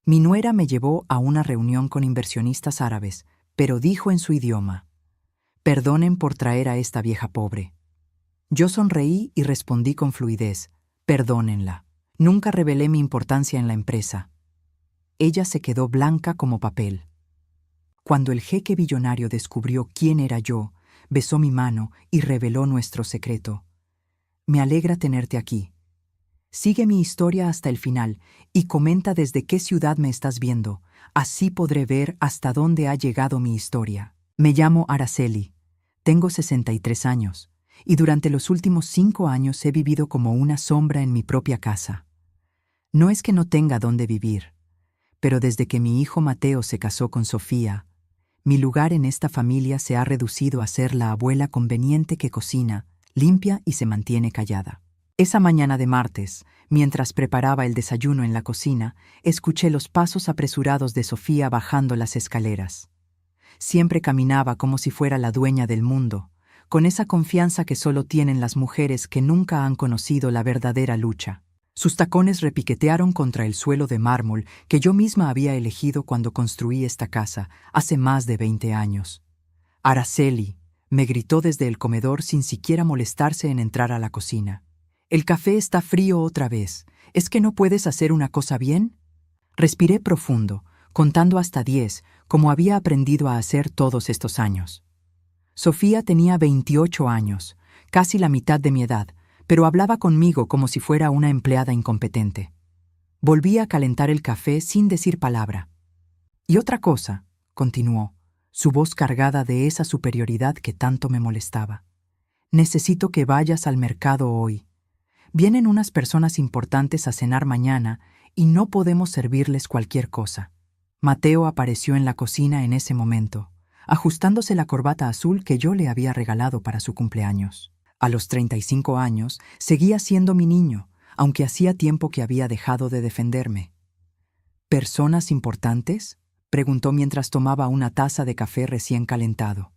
Mi nuera me llevó a una reunión con inversionistas árabes, pero dijo en su idioma: «Perdonen por traer a esta vieja pobre». Yo sonreí y respondí con fluidez: «Perdónenla. Nunca revelé mi importancia en la empresa». Ella se quedó blanca como papel. Cuando el jeque billonario descubrió quién era yo, besó mi mano y reveló nuestro secreto. «Me alegra tenerte aquí. Sigue mi historia hasta el final y comenta desde qué ciudad me estás viendo. Así podré ver hasta dónde ha llegado mi historia». Me llamo Araceli. Tengo 63 años y durante los últimos 5 años he vivido como una sombra en mi propia casa. No es que no tenga dónde vivir, pero desde que mi hijo Mateo se casó con Sofía, mi lugar en esta familia se ha reducido a ser la abuela conveniente que cocina, limpia y se mantiene callada. Esa mañana de martes, mientras preparaba el desayuno en la cocina, escuché los pasos apresurados de Sofía bajando las escaleras. Siempre caminaba como si fuera la dueña del mundo, con esa confianza que solo tienen las mujeres que nunca han conocido la verdadera lucha. Sus tacones repiquetearon contra el suelo de mármol que yo misma había elegido cuando construí esta casa, hace más de 20 años. «Araceli», me gritó desde el comedor sin siquiera molestarse en entrar a la cocina. «El café está frío otra vez. ¿Es que no puedes hacer una cosa bien?». Respiré profundo, contando hasta 10, como había aprendido a hacer todos estos años. Sofía tenía 28 años, casi la mitad de mi edad, pero hablaba conmigo como si fuera una empleada incompetente. Volví a calentar el café sin decir palabra. «Y otra cosa», continuó, su voz cargada de esa superioridad que tanto me molestaba. «Necesito que vayas al mercado hoy. Vienen unas personas importantes a cenar mañana y no podemos servirles cualquier cosa». Mateo apareció en la cocina en ese momento, ajustándose la corbata azul que yo le había regalado para su cumpleaños. A los 35 años, seguía siendo mi niño, aunque hacía tiempo que había dejado de defenderme. «¿Personas importantes?», preguntó mientras tomaba una taza de café recién calentado.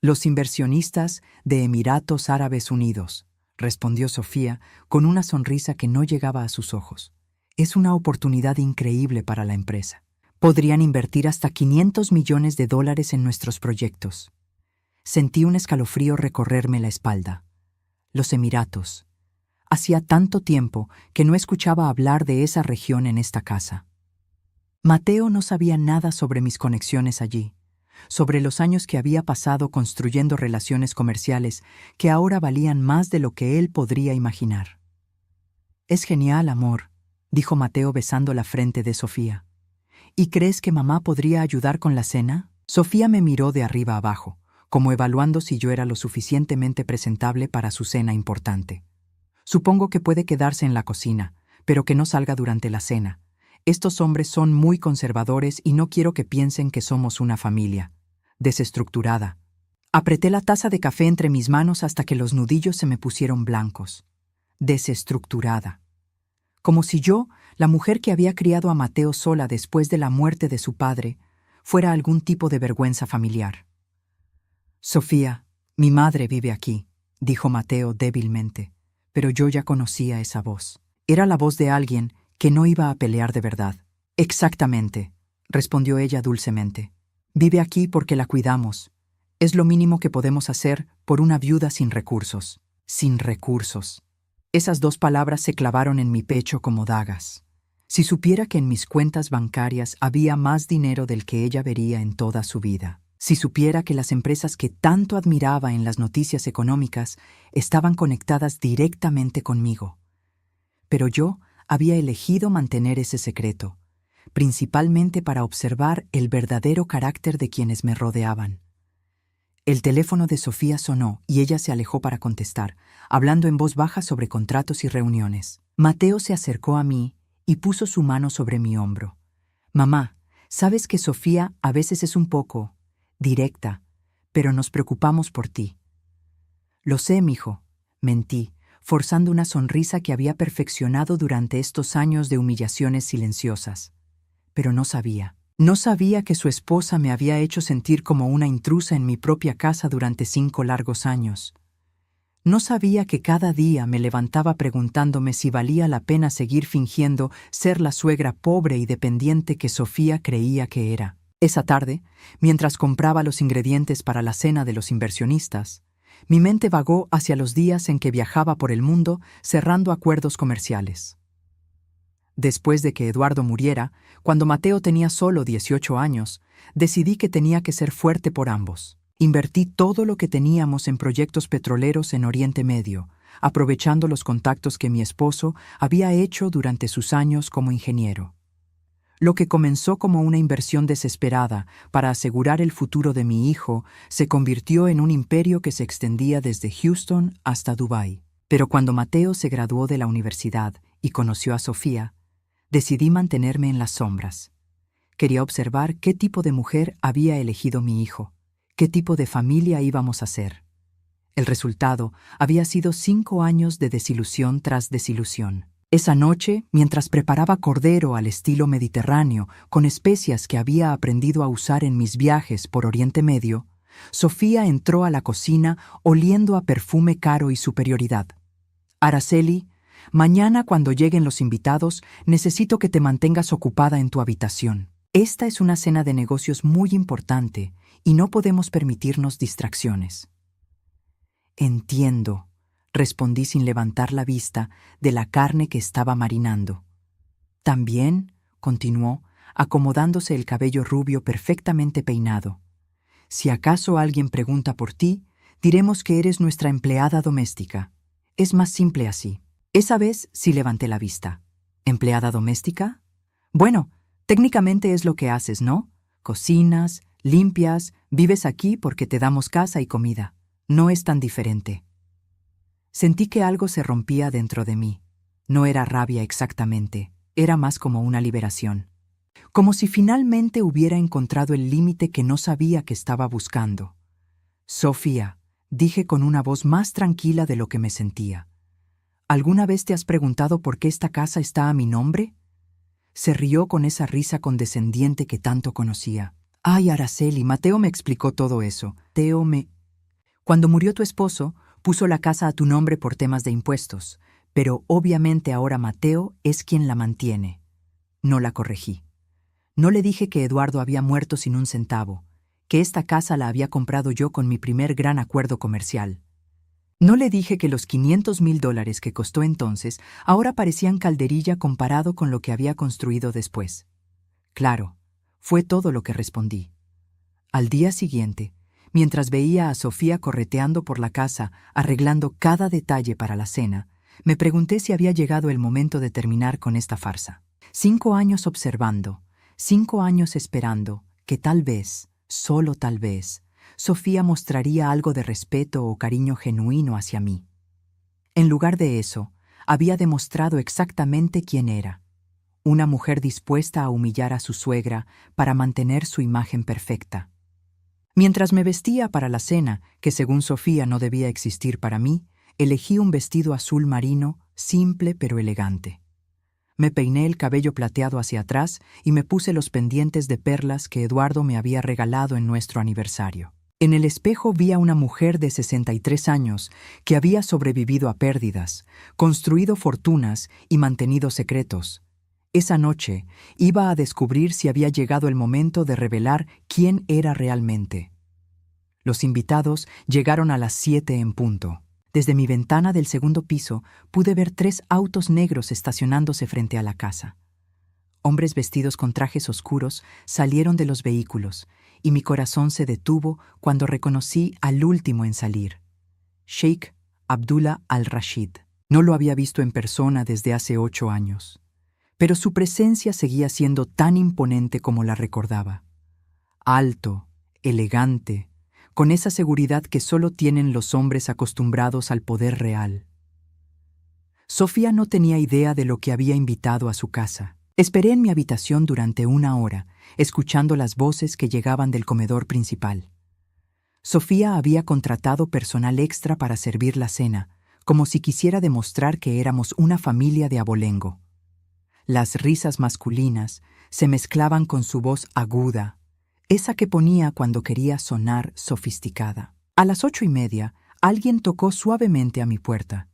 «Los inversionistas de Emiratos Árabes Unidos», respondió Sofía con una sonrisa que no llegaba a sus ojos. «Es una oportunidad increíble para la empresa. Podrían invertir hasta $500 millones en nuestros proyectos». Sentí un escalofrío recorrerme la espalda. Los Emiratos. Hacía tanto tiempo que no escuchaba hablar de esa región en esta casa. Mateo no sabía nada sobre mis conexiones allí, sobre los años que había pasado construyendo relaciones comerciales que ahora valían más de lo que él podría imaginar. «Es genial, amor», dijo Mateo besando la frente de Sofía. «¿Y crees que mamá podría ayudar con la cena?». Sofía me miró de arriba abajo, como evaluando si yo era lo suficientemente presentable para su cena importante. «Supongo que puede quedarse en la cocina, pero que no salga durante la cena. Estos hombres son muy conservadores y no quiero que piensen que somos una familia desestructurada». Apreté la taza de café entre mis manos hasta que los nudillos se me pusieron blancos. Desestructurada. Como si yo, la mujer que había criado a Mateo sola después de la muerte de su padre, fuera algún tipo de vergüenza familiar. «Sofía, mi madre vive aquí», dijo Mateo débilmente, pero yo ya conocía esa voz. Era la voz de alguien que no iba a pelear de verdad. «Exactamente», respondió ella dulcemente. «Vive aquí porque la cuidamos. Es lo mínimo que podemos hacer por una viuda sin recursos». Sin recursos. Esas 2 palabras se clavaron en mi pecho como dagas. Si supiera que en mis cuentas bancarias había más dinero del que ella vería en toda su vida. Si supiera que las empresas que tanto admiraba en las noticias económicas estaban conectadas directamente conmigo. Pero yo había elegido mantener ese secreto, principalmente para observar el verdadero carácter de quienes me rodeaban. El teléfono de Sofía sonó y ella se alejó para contestar, hablando en voz baja sobre contratos y reuniones. Mateo se acercó a mí y puso su mano sobre mi hombro. «Mamá, sabes que Sofía a veces es un poco directa, pero nos preocupamos por ti». «Lo sé, mijo», mentí, forzando una sonrisa que había perfeccionado durante estos años de humillaciones silenciosas. Pero no sabía. No sabía que su esposa me había hecho sentir como una intrusa en mi propia casa durante 5 largos años. No sabía que cada día me levantaba preguntándome si valía la pena seguir fingiendo ser la suegra pobre y dependiente que Sofía creía que era. Esa tarde, mientras compraba los ingredientes para la cena de los inversionistas, mi mente vagó hacia los días en que viajaba por el mundo cerrando acuerdos comerciales. Después de que Eduardo muriera, cuando Mateo tenía solo 18 años, decidí que tenía que ser fuerte por ambos. Invertí todo lo que teníamos en proyectos petroleros en Oriente Medio, aprovechando los contactos que mi esposo había hecho durante sus años como ingeniero. Lo que comenzó como una inversión desesperada para asegurar el futuro de mi hijo se convirtió en un imperio que se extendía desde Houston hasta Dubái. Pero cuando Mateo se graduó de la universidad y conoció a Sofía, decidí mantenerme en las sombras. Quería observar qué tipo de mujer había elegido mi hijo, qué tipo de familia íbamos a ser. El resultado había sido 5 años de desilusión tras desilusión. Esa noche, mientras preparaba cordero al estilo mediterráneo con especias que había aprendido a usar en mis viajes por Oriente Medio, Sofía entró a la cocina oliendo a perfume caro y superioridad. «Araceli, mañana cuando lleguen los invitados, necesito que te mantengas ocupada en tu habitación. Esta es una cena de negocios muy importante y no podemos permitirnos distracciones». «Entiendo», respondí sin levantar la vista de la carne que estaba marinando. «También», continuó, acomodándose el cabello rubio perfectamente peinado, «si acaso alguien pregunta por ti, diremos que eres nuestra empleada doméstica. Es más simple así». Esa vez sí levanté la vista. ¿Empleada doméstica? Bueno, técnicamente es lo que haces, ¿no? Cocinas, limpias, vives aquí porque te damos casa y comida. No es tan diferente. Sentí que algo se rompía dentro de mí. No era rabia exactamente, era más como una liberación. Como si finalmente hubiera encontrado el límite que no sabía que estaba buscando. «Sofía», dije con una voz más tranquila de lo que me sentía. «¿Alguna vez te has preguntado por qué esta casa está a mi nombre?» Se rió con esa risa condescendiente que tanto conocía. «Ay, Araceli, Mateo me explicó todo eso. Cuando murió tu esposo, puso la casa a tu nombre por temas de impuestos, pero obviamente ahora Mateo es quien la mantiene». No la corregí. No le dije que Eduardo había muerto sin un centavo, que esta casa la había comprado yo con mi primer gran acuerdo comercial. No le dije que los $500,000 que costó entonces ahora parecían calderilla comparado con lo que había construido después. Claro, fue todo lo que respondí. Al día siguiente, mientras veía a Sofía correteando por la casa, arreglando cada detalle para la cena, me pregunté si había llegado el momento de terminar con esta farsa. 5 años observando, 5 años esperando que tal vez, solo tal vez, Sofía mostraría algo de respeto o cariño genuino hacia mí. En lugar de eso, había demostrado exactamente quién era. Una mujer dispuesta a humillar a su suegra para mantener su imagen perfecta. Mientras me vestía para la cena, que según Sofía no debía existir para mí, elegí un vestido azul marino, simple pero elegante. Me peiné el cabello plateado hacia atrás y me puse los pendientes de perlas que Eduardo me había regalado en nuestro aniversario. En el espejo vi a una mujer de 63 años que había sobrevivido a pérdidas, construido fortunas y mantenido secretos. Esa noche iba a descubrir si había llegado el momento de revelar quién era realmente. Los invitados llegaron a las 7 en punto. Desde mi ventana del segundo piso pude ver 3 autos negros estacionándose frente a la casa. Hombres vestidos con trajes oscuros salieron de los vehículos y mi corazón se detuvo cuando reconocí al último en salir, Sheikh Abdullah Al-Rashid. No lo había visto en persona desde hace 8 años, pero su presencia seguía siendo tan imponente como la recordaba. Alto, elegante, con esa seguridad que solo tienen los hombres acostumbrados al poder real. Sofía no tenía idea de lo que había invitado a su casa. Esperé en mi habitación durante 1 hora, escuchando las voces que llegaban del comedor principal. Sofía había contratado personal extra para servir la cena, como si quisiera demostrar que éramos una familia de abolengo. Las risas masculinas se mezclaban con su voz aguda, esa que ponía cuando quería sonar sofisticada. A las 8:30, Alguien tocó suavemente a mi puerta.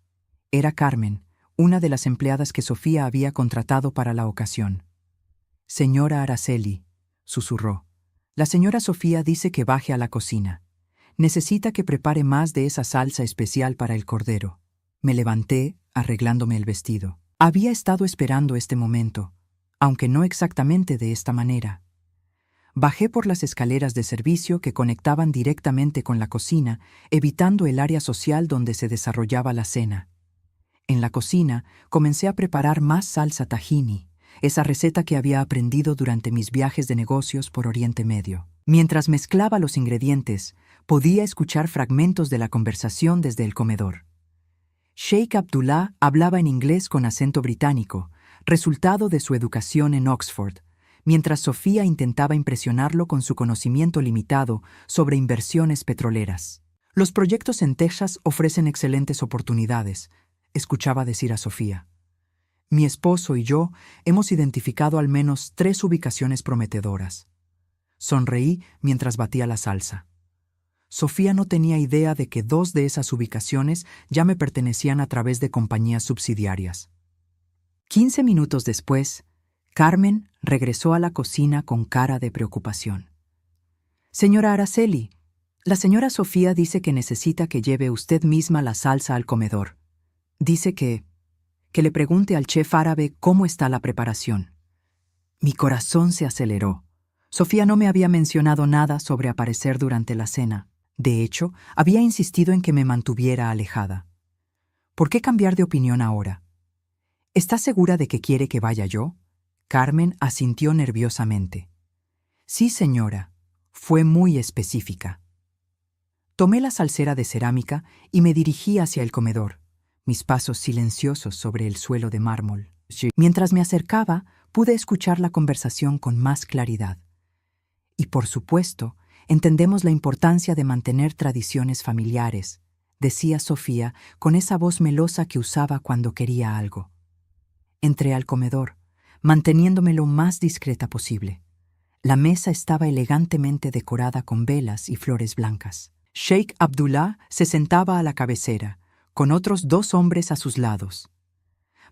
Era Carmen, una de las empleadas que Sofía había contratado para la ocasión. «Señora Araceli», susurró, «la señora Sofía dice que baje a la cocina. Necesita que prepare más de esa salsa especial para el cordero». Me levanté, arreglándome el vestido. Había estado esperando este momento, aunque no exactamente de esta manera. Bajé por las escaleras de servicio que conectaban directamente con la cocina, evitando el área social donde se desarrollaba la cena. En la cocina comencé a preparar más salsa tahini, esa receta que había aprendido durante mis viajes de negocios por Oriente Medio. Mientras mezclaba los ingredientes, podía escuchar fragmentos de la conversación desde el comedor. Sheikh Abdullah hablaba en inglés con acento británico, resultado de su educación en Oxford, mientras Sofía intentaba impresionarlo con su conocimiento limitado sobre inversiones petroleras. «Los proyectos en Texas ofrecen excelentes oportunidades», escuchaba decir a Sofía. «Mi esposo y yo hemos identificado al menos 3 ubicaciones prometedoras». Sonreí mientras batía la salsa. Sofía no tenía idea de que 2 de esas ubicaciones ya me pertenecían a través de compañías subsidiarias. 15 minutos después, Carmen regresó a la cocina con cara de preocupación. «Señora Araceli, la señora Sofía dice que necesita que lleve usted misma la salsa al comedor. Dice que le pregunte al chef árabe cómo está la preparación». Mi corazón se aceleró. Sofía no me había mencionado nada sobre aparecer durante la cena. De hecho, había insistido en que me mantuviera alejada. ¿Por qué cambiar de opinión ahora? ¿Está segura de que quiere que vaya yo? Carmen asintió nerviosamente. Sí, señora. Fue muy específica. Tomé la salsera de cerámica y me dirigí hacia el comedor, mis pasos silenciosos sobre el suelo de mármol. Mientras me acercaba, pude escuchar la conversación con más claridad. Y por supuesto, entendemos la importancia de mantener tradiciones familiares, decía Sofía con esa voz melosa que usaba cuando quería algo. Entré al comedor, manteniéndome lo más discreta posible. La mesa estaba elegantemente decorada con velas y flores blancas. Sheikh Abdullah se sentaba a la cabecera, con otros 2 hombres a sus lados.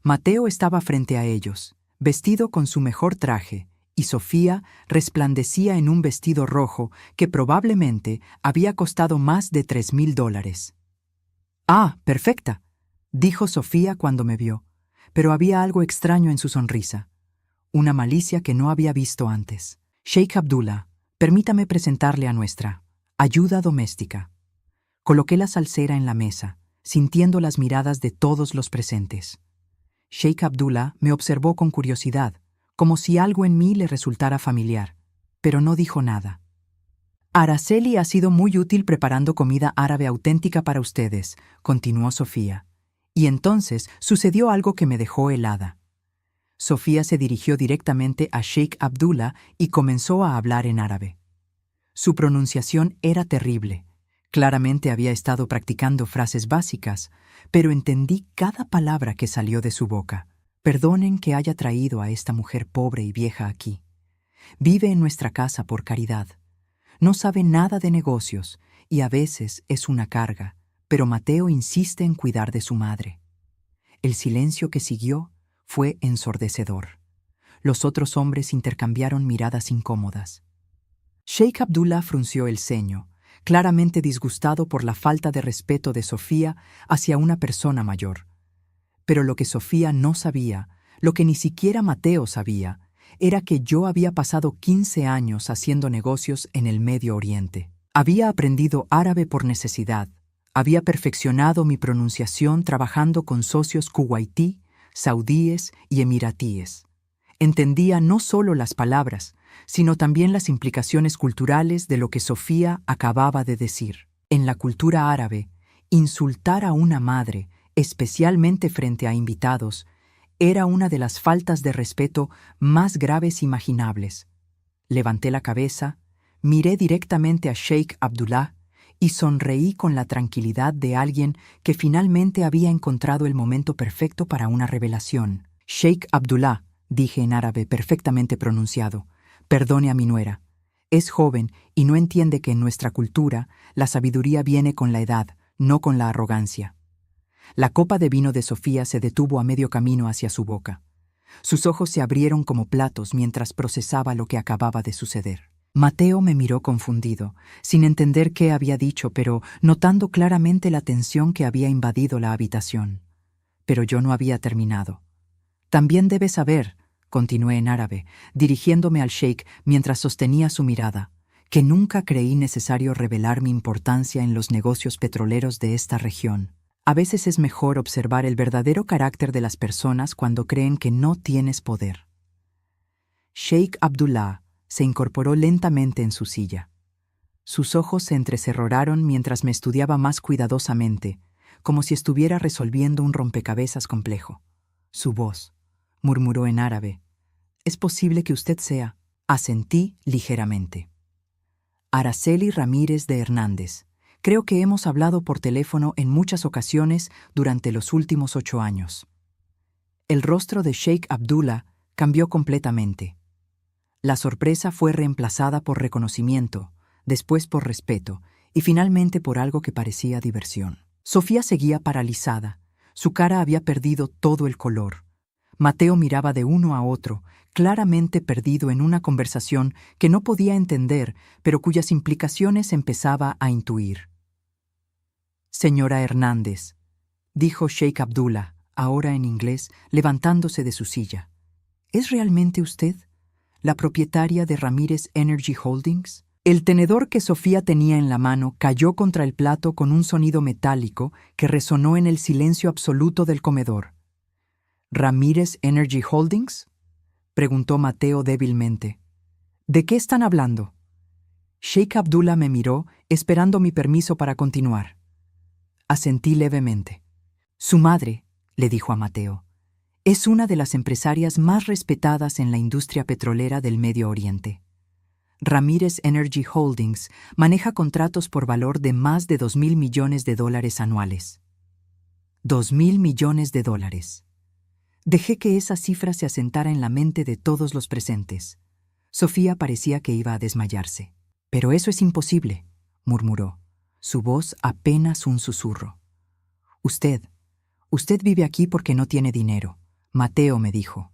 Mateo estaba frente a ellos, vestido con su mejor traje, y Sofía resplandecía en un vestido rojo que probablemente había costado más de $3,000. «Ah, perfecta», dijo Sofía cuando me vio, pero había algo extraño en su sonrisa, una malicia que no había visto antes. «Sheikh Abdullah, permítame presentarle a nuestra ayuda doméstica». Coloqué la salsera en la mesa, sintiendo las miradas de todos los presentes. Sheikh Abdullah me observó con curiosidad, como si algo en mí le resultara familiar, pero no dijo nada. «Araceli ha sido muy útil preparando comida árabe auténtica para ustedes», continuó Sofía. Y entonces sucedió algo que me dejó helada. Sofía se dirigió directamente a Sheikh Abdullah y comenzó a hablar en árabe. Su pronunciación era terrible. Claramente había estado practicando frases básicas, pero entendí cada palabra que salió de su boca. «Perdonen que haya traído a esta mujer pobre y vieja aquí. Vive en nuestra casa por caridad. No sabe nada de negocios y a veces es una carga, pero Mateo insiste en cuidar de su madre». El silencio que siguió fue ensordecedor. Los otros hombres intercambiaron miradas incómodas. Sheikh Abdullah frunció el ceño, claramente disgustado por la falta de respeto de Sofía hacia una persona mayor. Pero lo que Sofía no sabía, lo que ni siquiera Mateo sabía, era que yo había pasado 15 años haciendo negocios en el Medio Oriente. Había aprendido árabe por necesidad, había perfeccionado mi pronunciación trabajando con socios kuwaití, saudíes y emiratíes. Entendía no solo las palabras, sino también las implicaciones culturales de lo que Sofía acababa de decir. En la cultura árabe, insultar a una madre, especialmente frente a invitados, era una de las faltas de respeto más graves imaginables. Levanté la cabeza, miré directamente a Sheikh Abdullah y sonreí con la tranquilidad de alguien que finalmente había encontrado el momento perfecto para una revelación. «Sheikh Abdullah», dije en árabe perfectamente pronunciado, «perdone a mi nuera. Es joven y no entiende que en nuestra cultura la sabiduría viene con la edad, no con la arrogancia. La copa de vino de Sofía se detuvo a medio camino hacia su boca. Sus ojos se abrieron como platos mientras procesaba lo que acababa de suceder. Mateo me miró confundido, sin entender qué había dicho, pero notando claramente la tensión que había invadido la habitación. Pero yo no había terminado. También debes saber, continué en árabe, dirigiéndome al sheik mientras sostenía su mirada, que nunca creí necesario revelar mi importancia en los negocios petroleros de esta región. A veces es mejor observar el verdadero carácter de las personas cuando creen que no tienes poder. Sheikh Abdullah se incorporó lentamente en su silla. Sus ojos se entrecerraron mientras me estudiaba más cuidadosamente, como si estuviera resolviendo un rompecabezas complejo. Su voz murmuró en árabe. «Es posible que usted sea». Asentí ligeramente. Araceli Ramírez de Hernández. Creo que hemos hablado por teléfono en muchas ocasiones durante los últimos 8 años. El rostro de Sheikh Abdullah cambió completamente. La sorpresa fue reemplazada por reconocimiento, después por respeto y finalmente por algo que parecía diversión. Sofía seguía paralizada. Su cara había perdido todo el color. Mateo miraba de uno a otro, claramente perdido en una conversación que no podía entender, pero cuyas implicaciones empezaba a intuir. «Señora Hernández», dijo Sheikh Abdullah, ahora en inglés, levantándose de su silla. «¿Es realmente usted la propietaria de Ramírez Energy Holdings?» El tenedor que Sofía tenía en la mano cayó contra el plato con un sonido metálico que resonó en el silencio absoluto del comedor. «¿Ramírez Energy Holdings?», preguntó Mateo débilmente. «¿De qué están hablando?» Sheikh Abdullah me miró, esperando mi permiso para continuar. Asentí levemente. «Su madre», le dijo a Mateo, «es una de las empresarias más respetadas en la industria petrolera del Medio Oriente. Ramírez Energy Holdings maneja contratos por valor de más de $2.000 millones anuales». $2.000 millones. Dejé que esa cifra se asentara en la mente de todos los presentes. Sofía parecía que iba a desmayarse. «Pero eso es imposible», murmuró, su voz apenas un susurro. Usted vive aquí porque no tiene dinero», Mateo me dijo.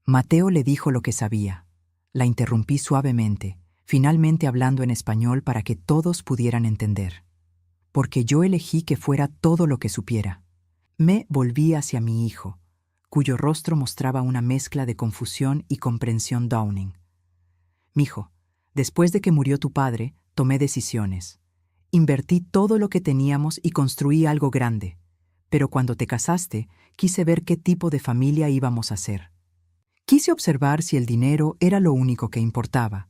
Mateo le dijo lo que sabía. La interrumpí suavemente, finalmente hablando en español para que todos pudieran entender. Porque yo elegí que fuera todo lo que supiera. Me volví hacia mi hijo, cuyo rostro mostraba una mezcla de confusión y comprensión Downing. «Mijo, después de que murió tu padre, tomé decisiones. Invertí todo lo que teníamos y construí algo grande. Pero cuando te casaste, quise ver qué tipo de familia íbamos a ser. Quise observar si el dinero era lo único que importaba,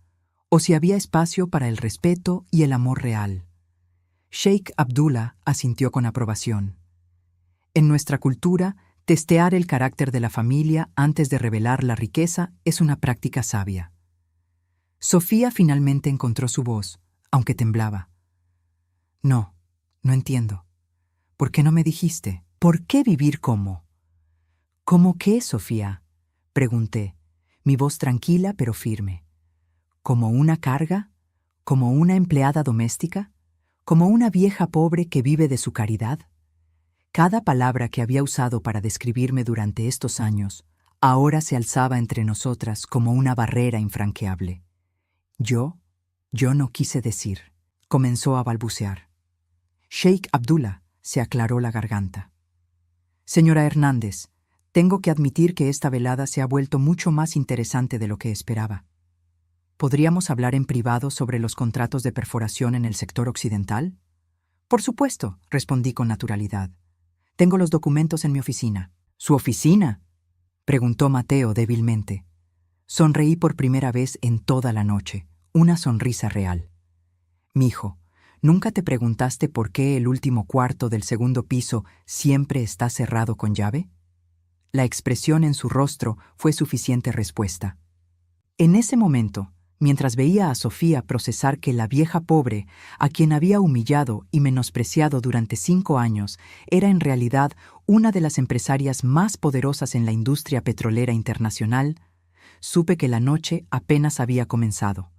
o si había espacio para el respeto y el amor real». Sheikh Abdullah asintió con aprobación. «En nuestra cultura, testear el carácter de la familia antes de revelar la riqueza es una práctica sabia». Sofía finalmente encontró su voz, aunque temblaba. «No entiendo. ¿Por qué no me dijiste? ¿Por qué vivir como?» «¿Cómo qué, Sofía?», pregunté, mi voz tranquila pero firme. ¿Como una carga? ¿Como una empleada doméstica? ¿Como una vieja pobre que vive de su caridad? Cada palabra que había usado para describirme durante estos años ahora se alzaba entre nosotras como una barrera infranqueable. Yo no quise decir. Comenzó a balbucear. Sheikh Abdullah se aclaró la garganta. «Señora Hernández, tengo que admitir que esta velada se ha vuelto mucho más interesante de lo que esperaba. ¿Podríamos hablar en privado sobre los contratos de perforación en el sector occidental?» «Por supuesto», respondí con naturalidad. «Tengo los documentos en mi oficina». «¿Su oficina?», preguntó Mateo débilmente. Sonreí por primera vez en toda la noche, una sonrisa real. «Mijo, ¿nunca te preguntaste por qué el último cuarto del segundo piso siempre está cerrado con llave?» La expresión en su rostro fue suficiente respuesta. En ese momento, mientras veía a Sofía procesar que la vieja pobre, a quien había humillado y menospreciado durante 5 años, era en realidad una de las empresarias más poderosas en la industria petrolera internacional, supe que la noche apenas había comenzado.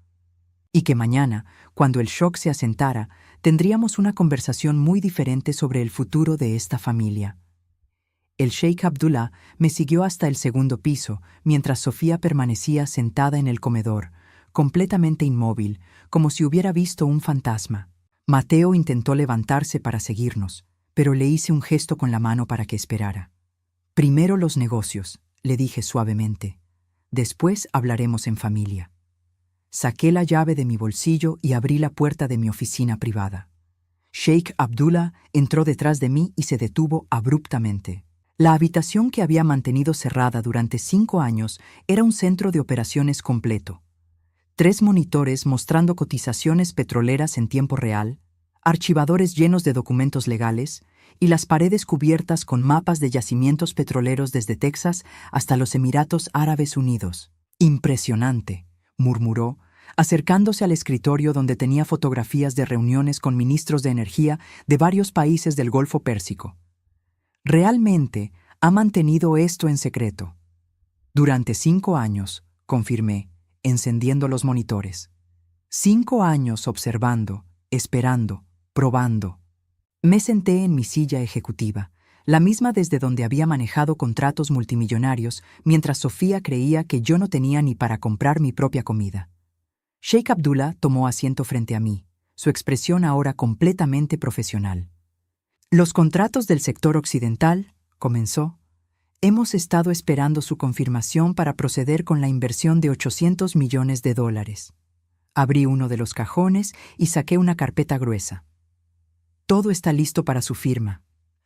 y que mañana, cuando el shock se asentara, tendríamos una conversación muy diferente sobre el futuro de esta familia. El Sheikh Abdullah me siguió hasta el segundo piso, mientras Sofía permanecía sentada en el comedor, completamente inmóvil, como si hubiera visto un fantasma. Mateo intentó levantarse para seguirnos, pero le hice un gesto con la mano para que esperara. «Primero los negocios», le dije suavemente. «Después hablaremos en familia». Saqué la llave de mi bolsillo y abrí la puerta de mi oficina privada. Sheikh Abdullah entró detrás de mí y se detuvo abruptamente. La habitación que había mantenido cerrada durante 5 años era un centro de operaciones completo. 3 monitores mostrando cotizaciones petroleras en tiempo real, archivadores llenos de documentos legales y las paredes cubiertas con mapas de yacimientos petroleros desde Texas hasta los Emiratos Árabes Unidos. «Impresionante», murmuró, acercándose al escritorio donde tenía fotografías de reuniones con ministros de energía de varios países del Golfo Pérsico. «Realmente ha mantenido esto en secreto». «Durante 5 años», confirmé, encendiendo los monitores. 5 años observando, esperando, probando. Me senté en mi silla ejecutiva, la misma desde donde había manejado contratos multimillonarios, mientras Sofía creía que yo no tenía ni para comprar mi propia comida. Sheikh Abdullah tomó asiento frente a mí, su expresión ahora completamente profesional. «Los contratos del sector occidental», comenzó, «hemos estado esperando su confirmación para proceder con la inversión de $800 millones. Abrí uno de los cajones y saqué una carpeta gruesa. «Todo está listo para su firma.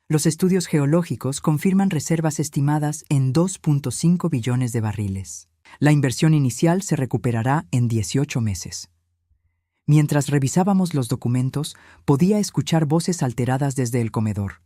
Los estudios geológicos confirman reservas estimadas en 2.5 billones de barriles. La inversión inicial se recuperará en 18 meses». Mientras revisábamos los documentos, podía escuchar voces alteradas desde el comedor.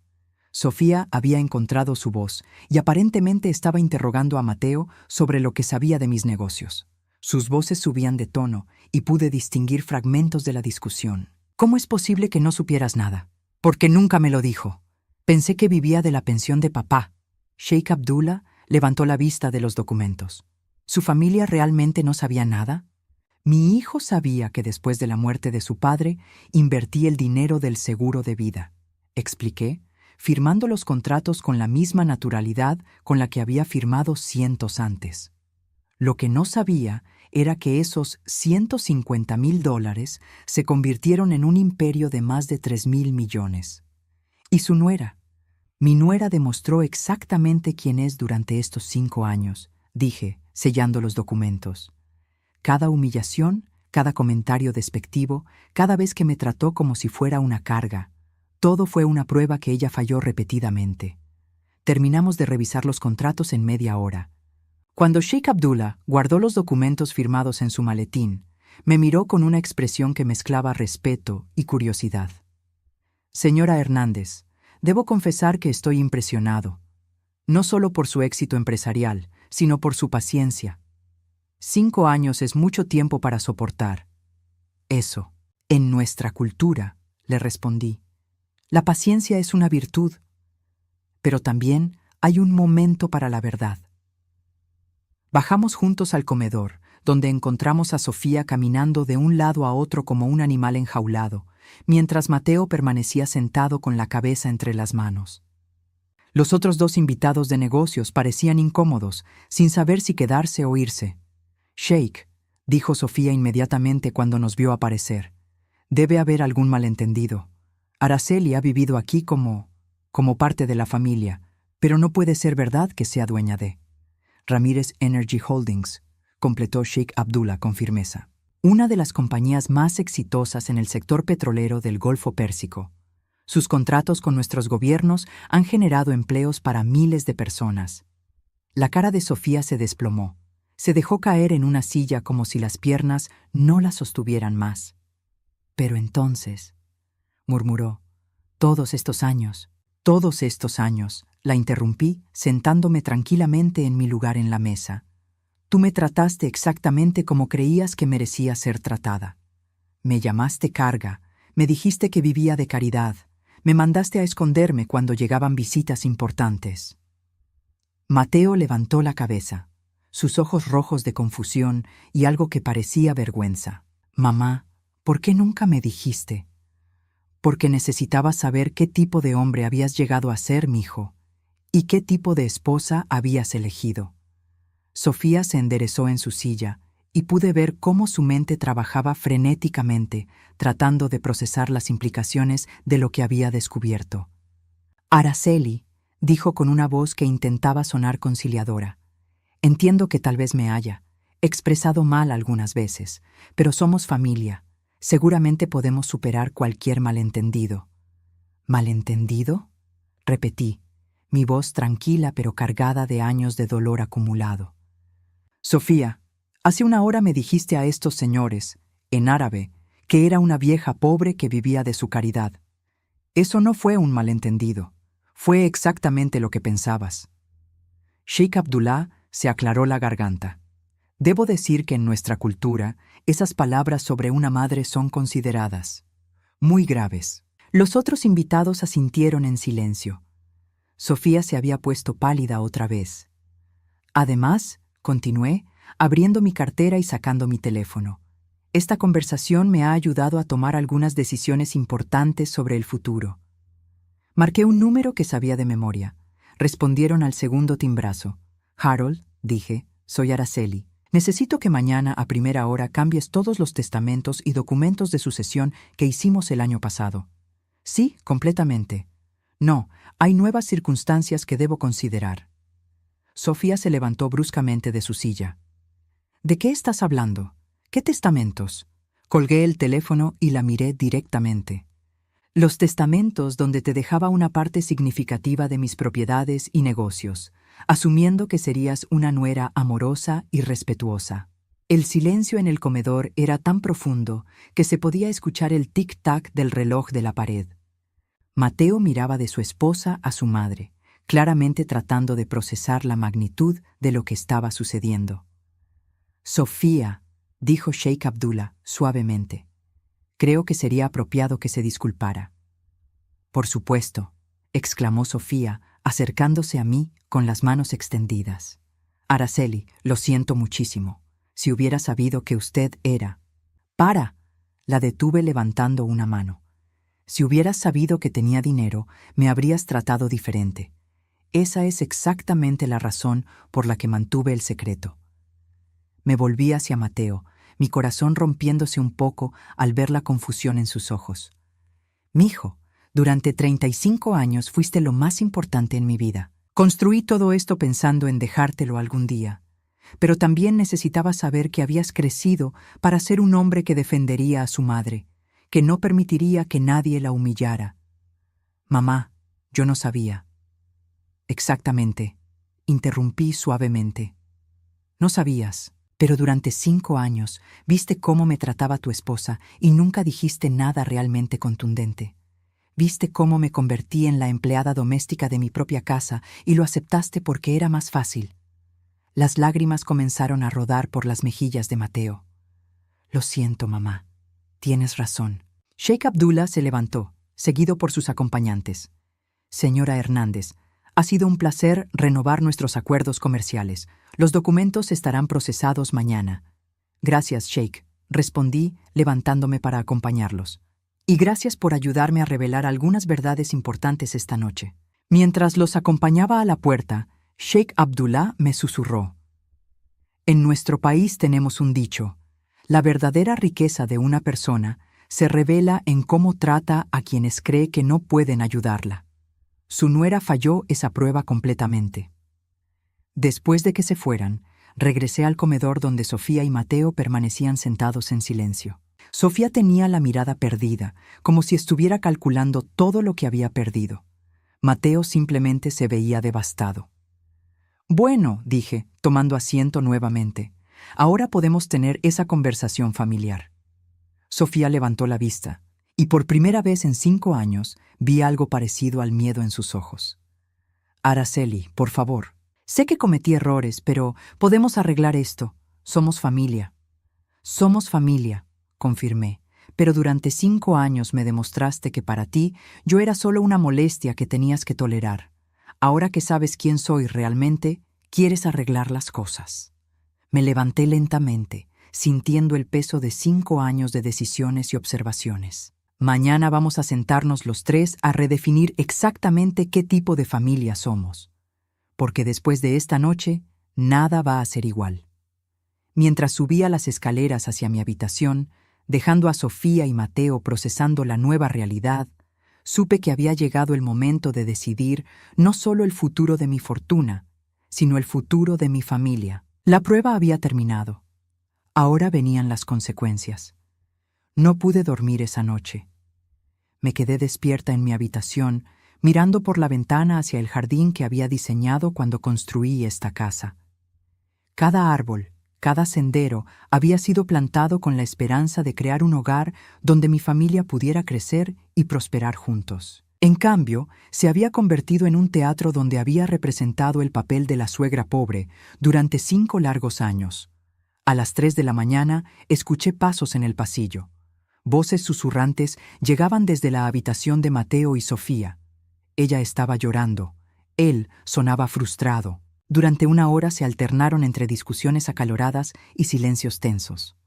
Sofía había encontrado su voz y aparentemente estaba interrogando a Mateo sobre lo que sabía de mis negocios. Sus voces subían de tono y pude distinguir fragmentos de la discusión. «¿Cómo es posible que no supieras nada? Porque nunca me lo dijo. Pensé que vivía de la pensión de papá». Sheikh Abdullah levantó la vista de los documentos. «¿Su familia realmente no sabía nada? Mi hijo sabía que después de la muerte de su padre invertí el dinero del seguro de vida», expliqué, firmando los contratos con la misma naturalidad con la que había firmado cientos antes. Lo que no sabía era que esos $150.000 se convirtieron en un imperio de más de 3.000 millones. Y su nuera. Mi nuera demostró exactamente quién es durante estos 5 años, dije, sellando los documentos. Cada humillación, cada comentario despectivo, cada vez que me trató como si fuera una carga, todo fue una prueba que ella falló repetidamente. Terminamos de revisar los contratos en media hora. Cuando Sheikh Abdullah guardó los documentos firmados en su maletín, me miró con una expresión que mezclaba respeto y curiosidad. «Señora Hernández, debo confesar que estoy impresionado, no solo por su éxito empresarial, sino por su paciencia. 5 años es mucho tiempo para soportar». «Eso, en nuestra cultura», le respondí. «La paciencia es una virtud, pero también hay un momento para la verdad». Bajamos juntos al comedor, donde encontramos a Sofía caminando de un lado a otro como un animal enjaulado, mientras Mateo permanecía sentado con la cabeza entre las manos. Los otros 2 invitados de negocios parecían incómodos, sin saber si quedarse o irse. «Sheikh», dijo Sofía inmediatamente cuando nos vio aparecer, «debe haber algún malentendido. Araceli ha vivido aquí como parte de la familia, pero no puede ser verdad que sea dueña de Ramírez Energy Holdings», completó Sheikh Abdullah con firmeza. «Una de las compañías más exitosas en el sector petrolero del Golfo Pérsico. Sus contratos con nuestros gobiernos han generado empleos para miles de personas». La cara de Sofía se desplomó. Se dejó caer en una silla como si las piernas no la sostuvieran más. «Pero entonces», murmuró, todos estos años», la interrumpí sentándome tranquilamente en mi lugar en la mesa. «Tú me trataste exactamente como creías que merecía ser tratada. Me llamaste carga, me dijiste que vivía de caridad, me mandaste a esconderme cuando llegaban visitas importantes». Mateo levantó la cabeza, sus ojos rojos de confusión y algo que parecía vergüenza. Mamá, ¿por qué nunca me dijiste? Porque necesitaba saber qué tipo de hombre habías llegado a ser, mijo, y qué tipo de esposa habías elegido. Sofía se enderezó en su silla y pude ver cómo su mente trabajaba frenéticamente, tratando de procesar las implicaciones de lo que había descubierto. Araceli, dijo con una voz que intentaba sonar conciliadora. Entiendo que tal vez me haya expresado mal algunas veces, pero somos familia. Seguramente podemos superar cualquier malentendido. ¿Malentendido? Repetí, mi voz tranquila pero cargada de años de dolor acumulado. Sofía, hace una hora me dijiste a estos señores, en árabe, que era una vieja pobre que vivía de su caridad. Eso no fue un malentendido. Fue exactamente lo que pensabas. Sheikh Abdullah se aclaró la garganta. Debo decir que en nuestra cultura, esas palabras sobre una madre son consideradas muy graves. Los otros invitados asintieron en silencio. Sofía se había puesto pálida otra vez. Además, continué, abriendo mi cartera y sacando mi teléfono. Esta conversación me ha ayudado a tomar algunas decisiones importantes sobre el futuro. Marqué un número que sabía de memoria. Respondieron al segundo timbrazo. Harold, dije, soy Araceli. Necesito que mañana a primera hora cambies todos los testamentos y documentos de sucesión que hicimos el año pasado. Sí, completamente. No, hay nuevas circunstancias que debo considerar. Sofía se levantó bruscamente de su silla. ¿De qué estás hablando? ¿Qué testamentos? Colgué el teléfono y la miré directamente. Los testamentos donde te dejaba una parte significativa de mis propiedades y negocios, asumiendo que serías una nuera amorosa y respetuosa. El silencio en el comedor era tan profundo que se podía escuchar el tic-tac del reloj de la pared. Mateo miraba de su esposa a su madre, claramente tratando de procesar la magnitud de lo que estaba sucediendo. Sofía, dijo Sheikh Abdullah suavemente. Creo que sería apropiado que se disculpara. Por supuesto, exclamó Sofía, acercándose a mí con las manos extendidas. Araceli, lo siento muchísimo. Si hubiera sabido que usted era... ¡Para! La detuve levantando una mano. Si hubieras sabido que tenía dinero, me habrías tratado diferente. Esa es exactamente la razón por la que mantuve el secreto. Me volví hacia Mateo, mi corazón rompiéndose un poco al ver la confusión en sus ojos. Mijo, durante 35 años fuiste lo más importante en mi vida. Construí todo esto pensando en dejártelo algún día, pero también necesitaba saber que habías crecido para ser un hombre que defendería a su madre, que no permitiría que nadie la humillara. Mamá, yo no sabía. Exactamente, interrumpí suavemente. No sabías. Pero durante 5 años viste cómo me trataba tu esposa y nunca dijiste nada realmente contundente. Viste cómo me convertí en la empleada doméstica de mi propia casa y lo aceptaste porque era más fácil. Las lágrimas comenzaron a rodar por las mejillas de Mateo. Lo siento, mamá. Tienes razón. Sheikh Abdullah se levantó, seguido por sus acompañantes. Señora Hernández, ha sido un placer renovar nuestros acuerdos comerciales. Los documentos estarán procesados mañana. Gracias, Sheikh, respondí, levantándome para acompañarlos. Y gracias por ayudarme a revelar algunas verdades importantes esta noche. Mientras los acompañaba a la puerta, Sheikh Abdullah me susurró. En nuestro país tenemos un dicho: la verdadera riqueza de una persona se revela en cómo trata a quienes cree que no pueden ayudarla. Su nuera falló esa prueba completamente. Después de que se fueran, regresé al comedor donde Sofía y Mateo permanecían sentados en silencio. Sofía tenía la mirada perdida, como si estuviera calculando todo lo que había perdido. Mateo simplemente se veía devastado. Bueno, dije, tomando asiento nuevamente, ahora podemos tener esa conversación familiar. Sofía levantó la vista, y por primera vez en 5 años vi algo parecido al miedo en sus ojos. Araceli, por favor. Sé que cometí errores, pero podemos arreglar esto. Somos familia. Somos familia, confirmé, pero durante 5 años me demostraste que para ti yo era solo una molestia que tenías que tolerar. Ahora que sabes quién soy realmente, quieres arreglar las cosas. Me levanté lentamente, sintiendo el peso de 5 años de decisiones y observaciones. Mañana vamos a sentarnos los tres a redefinir exactamente qué tipo de familia somos, porque después de esta noche, nada va a ser igual. Mientras subía las escaleras hacia mi habitación, dejando a Sofía y Mateo procesando la nueva realidad, supe que había llegado el momento de decidir no solo el futuro de mi fortuna, sino el futuro de mi familia. La prueba había terminado. Ahora venían las consecuencias. No pude dormir esa noche. Me quedé despierta en mi habitación, mirando por la ventana hacia el jardín que había diseñado cuando construí esta casa. Cada árbol, cada sendero había sido plantado con la esperanza de crear un hogar donde mi familia pudiera crecer y prosperar juntos. En cambio, se había convertido en un teatro donde había representado el papel de la suegra pobre durante 5 largos años. A las 3 de la mañana escuché pasos en el pasillo. Voces susurrantes llegaban desde la habitación de Mateo y Sofía. Ella estaba llorando. Él sonaba frustrado. Durante 1 hora se alternaron entre discusiones acaloradas y silencios tensos.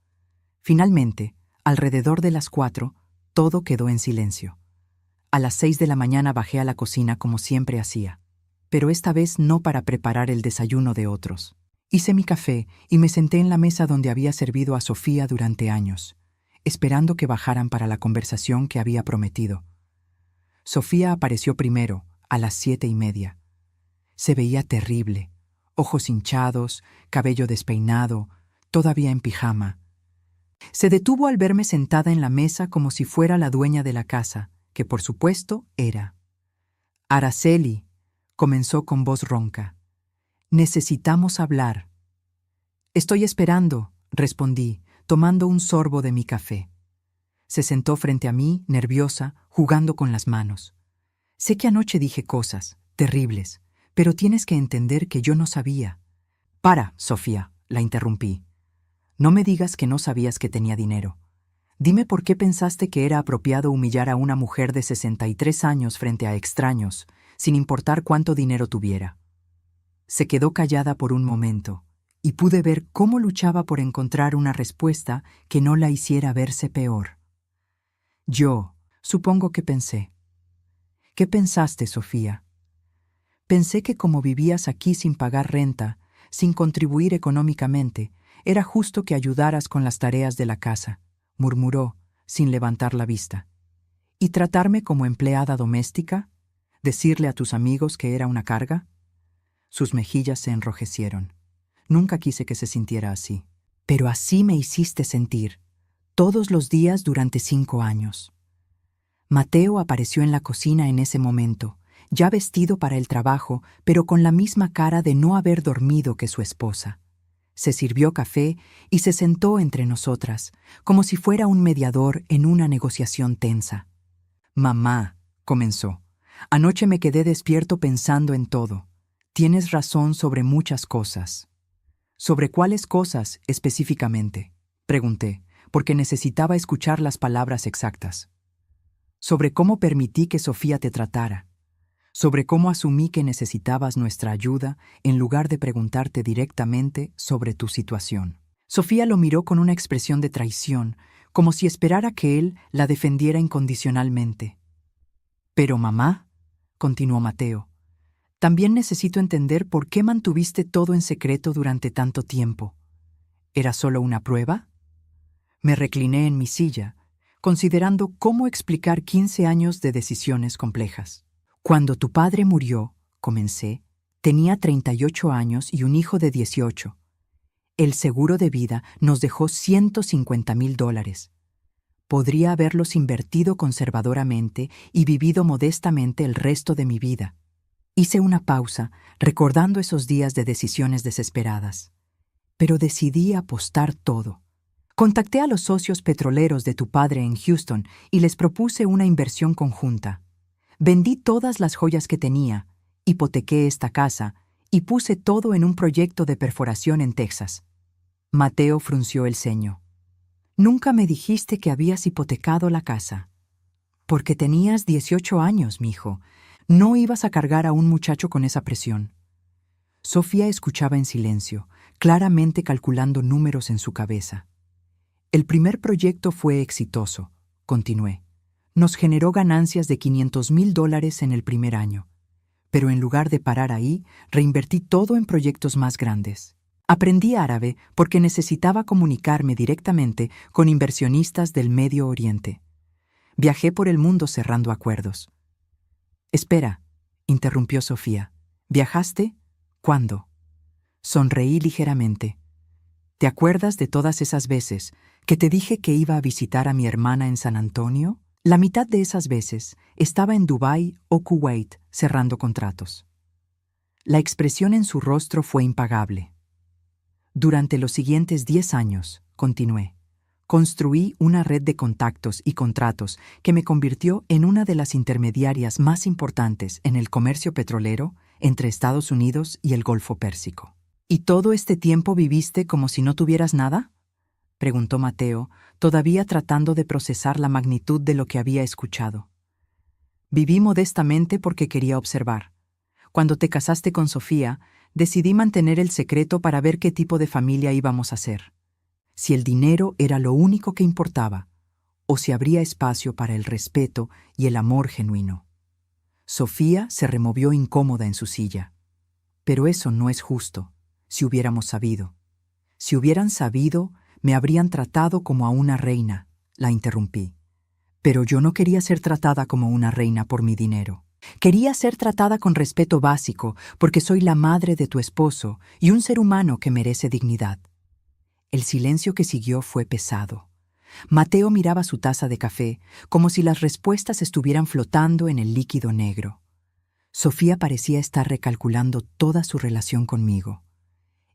Finalmente, alrededor de las 4, todo quedó en silencio. A las 6 de la mañana bajé a la cocina como siempre hacía, pero esta vez no para preparar el desayuno de otros. Hice mi café y me senté en la mesa donde había servido a Sofía durante años, esperando que bajaran para la conversación que había prometido. Sofía apareció primero, a las 7:30. Se veía terrible, ojos hinchados, cabello despeinado, todavía en pijama. Se detuvo al verme sentada en la mesa como si fuera la dueña de la casa, que por supuesto era. Araceli, comenzó con voz ronca. Necesitamos hablar. Estoy esperando, respondí, tomando un sorbo de mi café. Se sentó frente a mí, nerviosa, jugando con las manos. Sé que anoche dije cosas terribles, pero tienes que entender que yo no sabía. Para, Sofía, la interrumpí. No me digas que no sabías que tenía dinero. Dime por qué pensaste que era apropiado humillar a una mujer de 63 años frente a extraños, sin importar cuánto dinero tuviera. Se quedó callada por un momento, y pude ver cómo luchaba por encontrar una respuesta que no la hiciera verse peor. Yo, supongo que pensé. ¿Qué pensaste, Sofía? Pensé que como vivías aquí sin pagar renta, sin contribuir económicamente, era justo que ayudaras con las tareas de la casa, murmuró, sin levantar la vista. ¿Y tratarme como empleada doméstica? ¿Decirle a tus amigos que era una carga? Sus mejillas se enrojecieron. Nunca quise que se sintiera así. Pero así me hiciste sentir, todos los días durante 5 años. Mateo apareció en la cocina en ese momento, ya vestido para el trabajo, pero con la misma cara de no haber dormido que su esposa. Se sirvió café y se sentó entre nosotras, como si fuera un mediador en una negociación tensa. Mamá, comenzó, anoche me quedé despierto pensando en todo. Tienes razón sobre muchas cosas. ¿Sobre cuáles cosas específicamente? Pregunté, porque necesitaba escuchar las palabras exactas. Sobre cómo permití que Sofía te tratara. Sobre cómo asumí que necesitabas nuestra ayuda en lugar de preguntarte directamente sobre tu situación. Sofía lo miró con una expresión de traición, como si esperara que él la defendiera incondicionalmente. Pero mamá, continuó Mateo, también necesito entender por qué mantuviste todo en secreto durante tanto tiempo. ¿Era solo una prueba? Me recliné en mi silla, considerando cómo explicar 15 años de decisiones complejas. Cuando tu padre murió, comencé, tenía 38 años y un hijo de 18. El seguro de vida nos dejó $150,000. Podría haberlos invertido conservadoramente y vivido modestamente el resto de mi vida. Hice una pausa, recordando esos días de decisiones desesperadas. Pero decidí apostar todo. Contacté a los socios petroleros de tu padre en Houston y les propuse una inversión conjunta. Vendí todas las joyas que tenía, hipotequé esta casa y puse todo en un proyecto de perforación en Texas. Mateo frunció el ceño. Nunca me dijiste que habías hipotecado la casa. Porque tenías 18 años, mijo. No ibas a cargar a un muchacho con esa presión. Sofía escuchaba en silencio, claramente calculando números en su cabeza. El primer proyecto fue exitoso, continué. Nos generó ganancias de $500,000 en el primer año. Pero en lugar de parar ahí, reinvertí todo en proyectos más grandes. Aprendí árabe porque necesitaba comunicarme directamente con inversionistas del Medio Oriente. Viajé por el mundo cerrando acuerdos. Espera, interrumpió Sofía. ¿Viajaste? ¿Cuándo? Sonreí ligeramente. ¿Te acuerdas de todas esas veces que te dije que iba a visitar a mi hermana en San Antonio? La mitad de esas veces estaba en Dubái o Kuwait cerrando contratos. La expresión en su rostro fue impagable. Durante los siguientes 10 años, continué, construí una red de contactos y contratos que me convirtió en una de las intermediarias más importantes en el comercio petrolero entre Estados Unidos y el Golfo Pérsico. ¿Y todo este tiempo viviste como si no tuvieras nada?, preguntó Mateo, todavía tratando de procesar la magnitud de lo que había escuchado. Viví modestamente porque quería observar. Cuando te casaste con Sofía, decidí mantener el secreto para ver qué tipo de familia íbamos a ser. Si el dinero era lo único que importaba, o si habría espacio para el respeto y el amor genuino. Sofía se removió incómoda en su silla. Pero eso no es justo, si hubiéramos sabido. Si hubieran sabido, me habrían tratado como a una reina, la interrumpí. Pero yo no quería ser tratada como una reina por mi dinero. Quería ser tratada con respeto básico porque soy la madre de tu esposo y un ser humano que merece dignidad. El silencio que siguió fue pesado. Mateo miraba su taza de café como si las respuestas estuvieran flotando en el líquido negro. Sofía parecía estar recalculando toda su relación conmigo.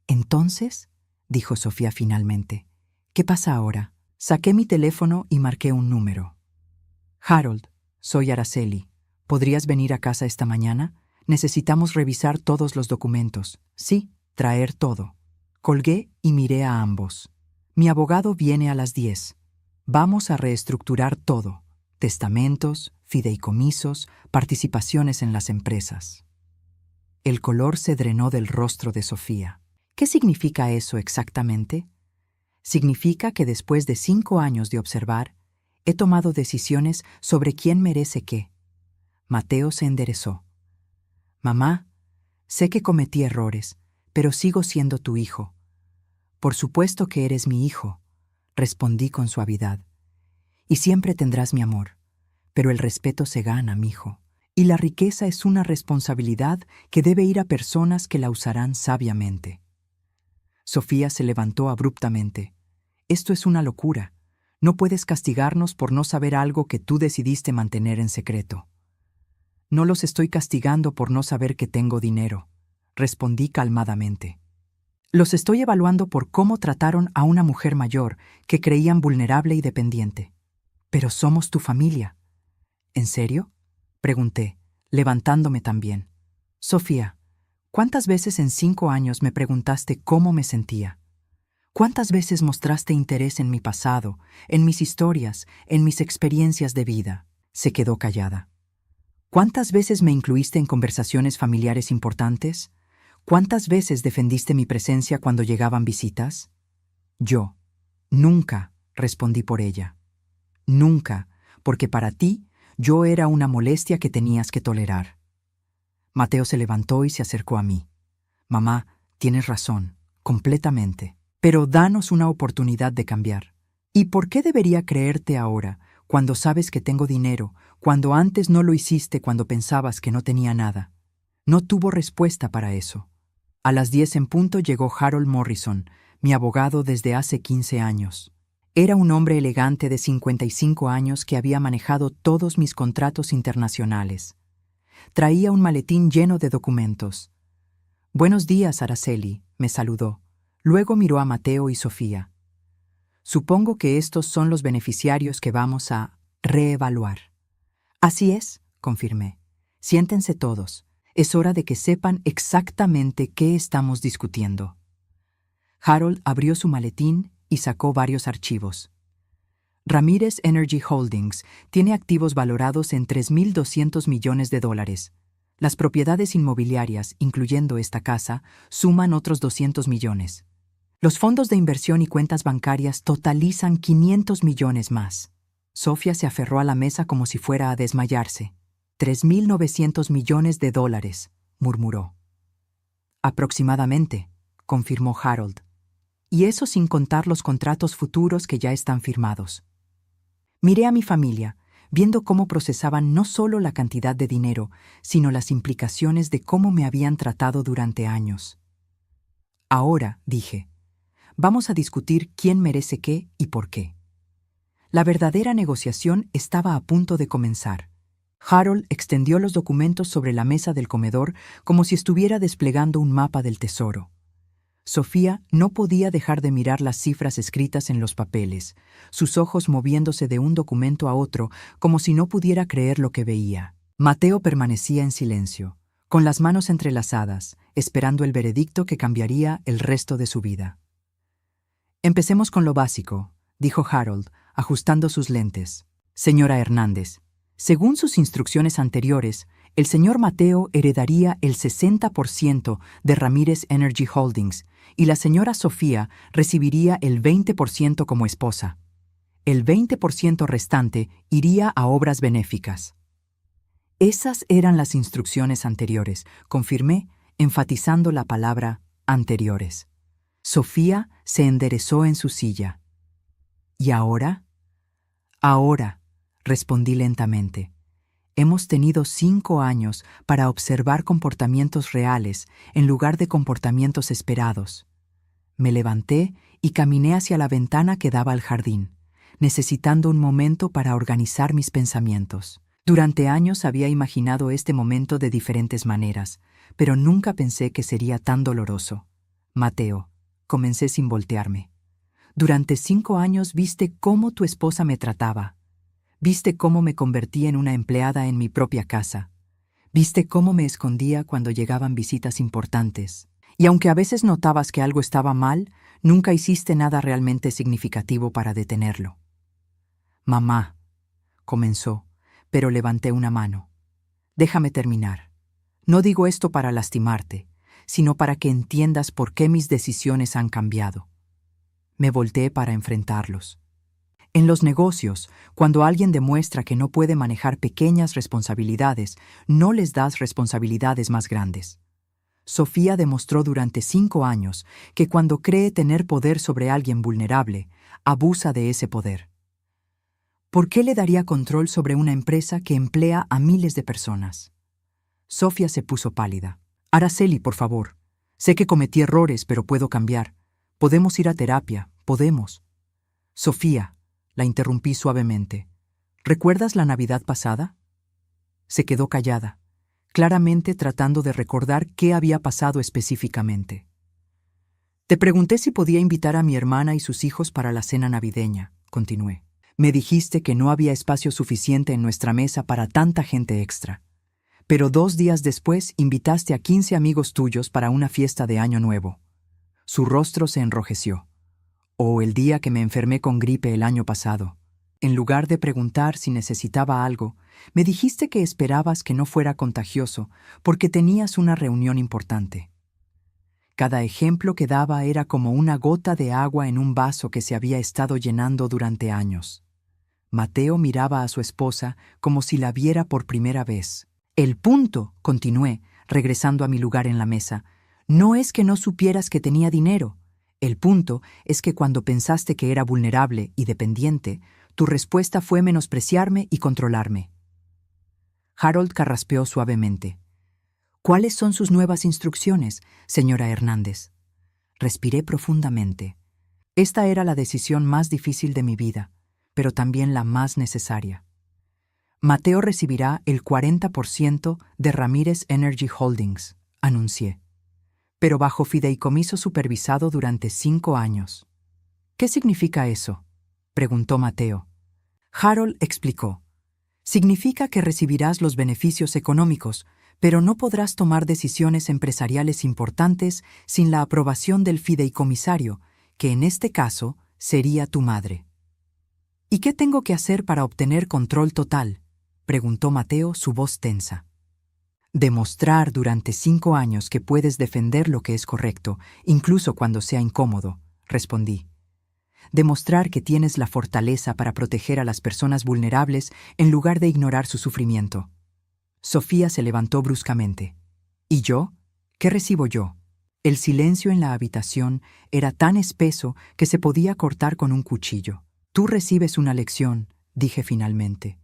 «Entonces», dijo Sofía finalmente, «¿qué pasa ahora?» Saqué mi teléfono y marqué un número. «Harold, soy Araceli. ¿Podrías venir a casa esta mañana? Necesitamos revisar todos los documentos. Sí, traer todo». Colgué y miré a ambos. «Mi abogado viene a las 10. Vamos a reestructurar todo. Testamentos, fideicomisos, participaciones en las empresas». El color se drenó del rostro de Sofía. «¿Qué significa eso exactamente?» «Significa que después de 5 años de observar, he tomado decisiones sobre quién merece qué». Mateo se enderezó. «Mamá, sé que cometí errores, pero sigo siendo tu hijo». «Por supuesto que eres mi hijo», respondí con suavidad. «Y siempre tendrás mi amor, pero el respeto se gana, mijo. Y la riqueza es una responsabilidad que debe ir a personas que la usarán sabiamente». Sofía se levantó abruptamente. «Esto es una locura. No puedes castigarnos por no saber algo que tú decidiste mantener en secreto». «No los estoy castigando por no saber que tengo dinero», respondí calmadamente. «Los estoy evaluando por cómo trataron a una mujer mayor que creían vulnerable y dependiente. Pero somos tu familia». «¿En serio?», pregunté, levantándome también. «Sofía, ¿cuántas veces en 5 años me preguntaste cómo me sentía? ¿Cuántas veces mostraste interés en mi pasado, en mis historias, en mis experiencias de vida?» Se quedó callada. «¿Cuántas veces me incluiste en conversaciones familiares importantes? ¿Cuántas veces defendiste mi presencia cuando llegaban visitas?» «Yo. Nunca», respondí por ella. «Nunca, porque para ti yo era una molestia que tenías que tolerar». Mateo se levantó y se acercó a mí. «Mamá, tienes razón, completamente. Pero danos una oportunidad de cambiar. ¿Y por qué debería creerte ahora, cuando sabes que tengo dinero, cuando antes no lo hiciste cuando pensabas que no tenía nada?» No tuvo respuesta para eso. A las 10 en punto llegó Harold Morrison, mi abogado desde hace 15 años. Era un hombre elegante de 55 años que había manejado todos mis contratos internacionales. Traía un maletín lleno de documentos. «Buenos días, Araceli», me saludó. Luego miró a Mateo y Sofía. «Supongo que estos son los beneficiarios que vamos a reevaluar». «Así es», confirmé. «Siéntense todos. Es hora de que sepan exactamente qué estamos discutiendo». Harold abrió su maletín y sacó varios archivos. «Ramírez Energy Holdings tiene activos valorados en $3,200 millones. Las propiedades inmobiliarias, incluyendo esta casa, suman otros 200 millones. Los fondos de inversión y cuentas bancarias totalizan 500 millones más. Sofía se aferró a la mesa como si fuera a desmayarse. 3.900 millones de dólares, murmuró. Aproximadamente, confirmó Harold. Y eso sin contar los contratos futuros que ya están firmados. Miré a mi familia, viendo cómo procesaban no solo la cantidad de dinero, sino las implicaciones de cómo me habían tratado durante años. Ahora, dije, vamos a discutir quién merece qué y por qué. La verdadera negociación estaba a punto de comenzar. Harold extendió los documentos sobre la mesa del comedor como si estuviera desplegando un mapa del tesoro. Sofía no podía dejar de mirar las cifras escritas en los papeles, sus ojos moviéndose de un documento a otro como si no pudiera creer lo que veía. Mateo permanecía en silencio, con las manos entrelazadas, esperando el veredicto que cambiaría el resto de su vida. Empecemos con lo básico, dijo Harold, ajustando sus lentes. Señora Hernández, según sus instrucciones anteriores, el señor Mateo heredaría el 60% de Ramírez Energy Holdings y la señora Sofía recibiría el 20% como esposa. El 20% restante iría a obras benéficas. Esas eran las instrucciones anteriores, confirmé, enfatizando la palabra anteriores. Sofía se enderezó en su silla. ¿Y ahora? Ahora, respondí lentamente. Hemos tenido 5 años para observar comportamientos reales en lugar de comportamientos esperados. Me levanté y caminé hacia la ventana que daba al jardín, necesitando un momento para organizar mis pensamientos. Durante años había imaginado este momento de diferentes maneras, pero nunca pensé que sería tan doloroso. Mateo, comencé sin voltearme. Durante 5 años viste cómo tu esposa me trataba. Viste cómo me convertí en una empleada en mi propia casa. Viste cómo me escondía cuando llegaban visitas importantes. Y aunque a veces notabas que algo estaba mal, nunca hiciste nada realmente significativo para detenerlo. Mamá, comenzó, pero levanté una mano. Déjame terminar. No digo esto para lastimarte, sino para que entiendas por qué mis decisiones han cambiado. Me volteé para enfrentarlos. En los negocios, cuando alguien demuestra que no puede manejar pequeñas responsabilidades, no les das responsabilidades más grandes. Sofía demostró durante 5 años que cuando cree tener poder sobre alguien vulnerable, abusa de ese poder. ¿Por qué le daría control sobre una empresa que emplea a miles de personas? Sofía se puso pálida. Araceli, por favor. Sé que cometí errores, pero puedo cambiar. Podemos ir a terapia, podemos. Sofía, la interrumpí suavemente. ¿Recuerdas la Navidad pasada? Se quedó callada, claramente tratando de recordar qué había pasado específicamente. Te pregunté si podía invitar a mi hermana y sus hijos para la cena navideña, continué. Me dijiste que no había espacio suficiente en nuestra mesa para tanta gente extra. Pero 2 días después invitaste a 15 amigos tuyos para una fiesta de Año Nuevo. Su rostro se enrojeció. O el día que me enfermé con gripe el año pasado. En lugar de preguntar si necesitaba algo, me dijiste que esperabas que no fuera contagioso porque tenías una reunión importante. Cada ejemplo que daba era como una gota de agua en un vaso que se había estado llenando durante años. Mateo miraba a su esposa como si la viera por primera vez. El punto, continué, regresando a mi lugar en la mesa, no es que no supieras que tenía dinero. El punto es que cuando pensaste que era vulnerable y dependiente, tu respuesta fue menospreciarme y controlarme. Harold carraspeó suavemente. ¿Cuáles son sus nuevas instrucciones, señora Hernández? Respiré profundamente. Esta era la decisión más difícil de mi vida, pero también la más necesaria. Mateo recibirá el 40% de Ramírez Energy Holdings, anuncié, pero bajo fideicomiso supervisado durante 5 años. ¿Qué significa eso?, preguntó Mateo. Harold explicó. Significa que recibirás los beneficios económicos, pero no podrás tomar decisiones empresariales importantes sin la aprobación del fideicomisario, que en este caso sería tu madre. ¿Y qué tengo que hacer para obtener control total?, preguntó Mateo, su voz tensa. Demostrar durante 5 años que puedes defender lo que es correcto, incluso cuando sea incómodo, respondí. Demostrar que tienes la fortaleza para proteger a las personas vulnerables en lugar de ignorar su sufrimiento. Sofía se levantó bruscamente. ¿Y yo? ¿Qué recibo yo? El silencio en la habitación era tan espeso que se podía cortar con un cuchillo. Tú recibes una lección, dije finalmente.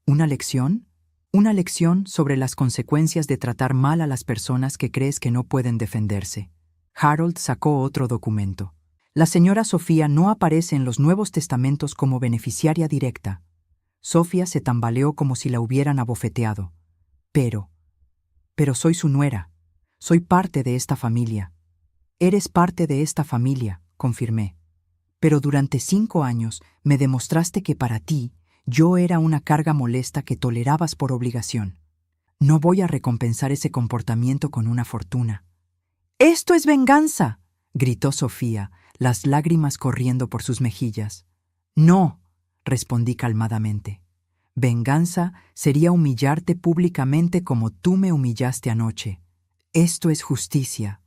¿Una lección? Una lección sobre las consecuencias de tratar mal a las personas que crees que no pueden defenderse. Harold sacó otro documento. La señora Sofía no aparece en los Nuevos Testamentos como beneficiaria directa. Sofía se tambaleó como si la hubieran abofeteado. Pero soy su nuera. Soy parte de esta familia. Eres parte de esta familia, confirmé. Pero durante 5 años me demostraste que para ti yo era una carga molesta que tolerabas por obligación. No voy a recompensar ese comportamiento con una fortuna. ¡Esto es venganza!, gritó Sofía, las lágrimas corriendo por sus mejillas. No, respondí calmadamente. Venganza sería humillarte públicamente como tú me humillaste anoche. Esto es justicia.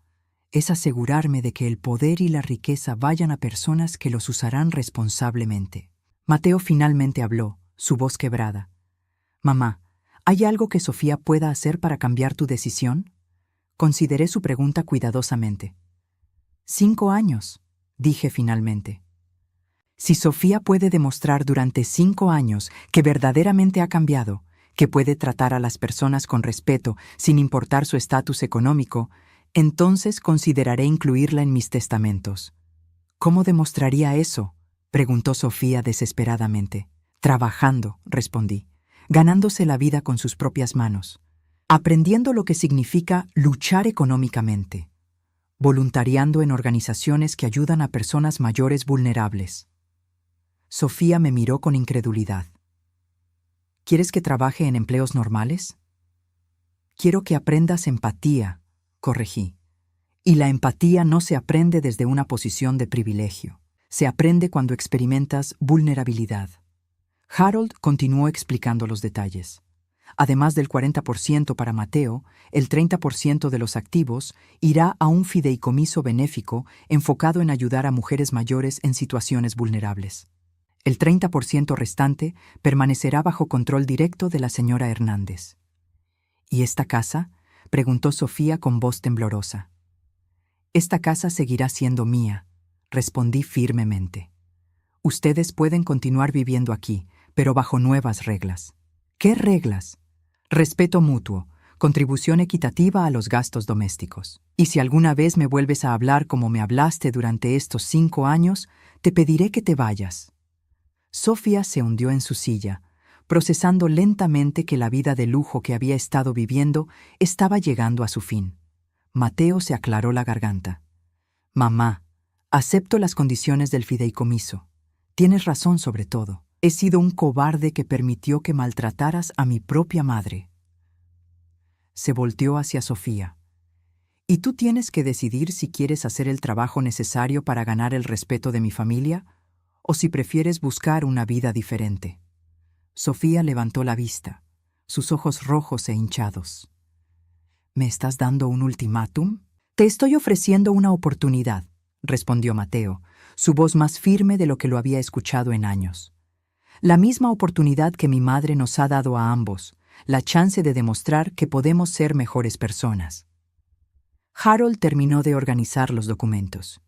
Es asegurarme de que el poder y la riqueza vayan a personas que los usarán responsablemente. Mateo finalmente habló, su voz quebrada. Mamá, ¿hay algo que Sofía pueda hacer para cambiar tu decisión? Consideré su pregunta cuidadosamente. 5 años, dije finalmente. Si Sofía puede demostrar durante 5 años que verdaderamente ha cambiado, que puede tratar a las personas con respeto sin importar su estatus económico, entonces consideraré incluirla en mis testamentos. ¿Cómo demostraría eso?, preguntó Sofía desesperadamente. Trabajando, respondí, ganándose la vida con sus propias manos, aprendiendo lo que significa luchar económicamente, voluntariando en organizaciones que ayudan a personas mayores vulnerables. Sofía me miró con incredulidad. ¿Quieres que trabaje en empleos normales? Quiero que aprendas empatía, corregí. Y la empatía no se aprende desde una posición de privilegio. Se aprende cuando experimentas vulnerabilidad. Harold continuó explicando los detalles. Además del 40% para Mateo, el 30% de los activos irá a un fideicomiso benéfico enfocado en ayudar a mujeres mayores en situaciones vulnerables. El 30% restante permanecerá bajo control directo de la señora Hernández. ¿Y esta casa?, preguntó Sofía con voz temblorosa. Esta casa seguirá siendo mía, respondí firmemente. Ustedes pueden continuar viviendo aquí, pero bajo nuevas reglas. ¿Qué reglas? Respeto mutuo, contribución equitativa a los gastos domésticos. Y si alguna vez me vuelves a hablar como me hablaste durante estos 5 años, te pediré que te vayas. Sofía se hundió en su silla, procesando lentamente que la vida de lujo que había estado viviendo estaba llegando a su fin. Mateo se aclaró la garganta. Mamá, acepto las condiciones del fideicomiso. Tienes razón sobre todo. He sido un cobarde que permitió que maltrataras a mi propia madre. Se volteó hacia Sofía. ¿Y tú tienes que decidir si quieres hacer el trabajo necesario para ganar el respeto de mi familia o si prefieres buscar una vida diferente? Sofía levantó la vista, sus ojos rojos e hinchados. ¿Me estás dando un ultimátum? Te estoy ofreciendo una oportunidad, respondió Mateo, su voz más firme de lo que lo había escuchado en años. La misma oportunidad que mi madre nos ha dado a ambos, la chance de demostrar que podemos ser mejores personas. Harold terminó de organizar los documentos.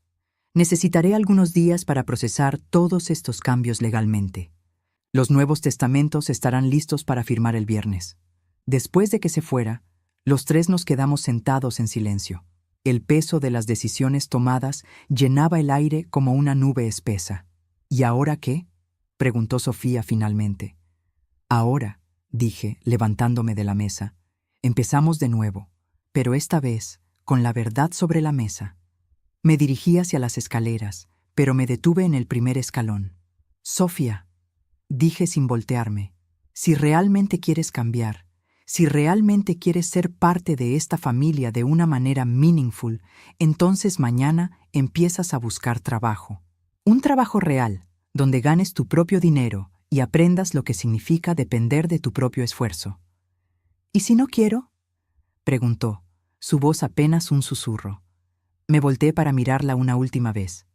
Necesitaré algunos días para procesar todos estos cambios legalmente. Los Nuevos Testamentos estarán listos para firmar el viernes. Después de que se fuera, los 3 nos quedamos sentados en silencio. El peso de las decisiones tomadas llenaba el aire como una nube espesa. ¿Y ahora qué?, preguntó Sofía finalmente. Ahora, dije, levantándome de la mesa, empezamos de nuevo, pero esta vez con la verdad sobre la mesa. Me dirigí hacia las escaleras, pero me detuve en el primer escalón. Sofía, dije sin voltearme, si realmente quieres cambiar, si realmente quieres ser parte de esta familia de una manera meaningful, entonces mañana empiezas a buscar trabajo. Un trabajo real, donde ganes tu propio dinero y aprendas lo que significa depender de tu propio esfuerzo. ¿Y si no quiero?, preguntó, su voz apenas un susurro. Me volteé para mirarla una última vez.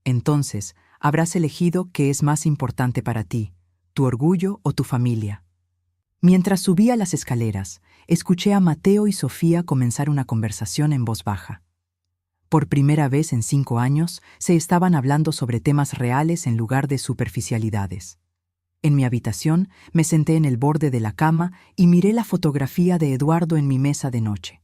Entonces, habrás elegido qué es más importante para ti, tu orgullo o tu familia. Mientras subía las escaleras, escuché a Mateo y Sofía comenzar una conversación en voz baja. Por primera vez en 5 años, se estaban hablando sobre temas reales en lugar de superficialidades. En mi habitación, me senté en el borde de la cama y miré la fotografía de Eduardo en mi mesa de noche.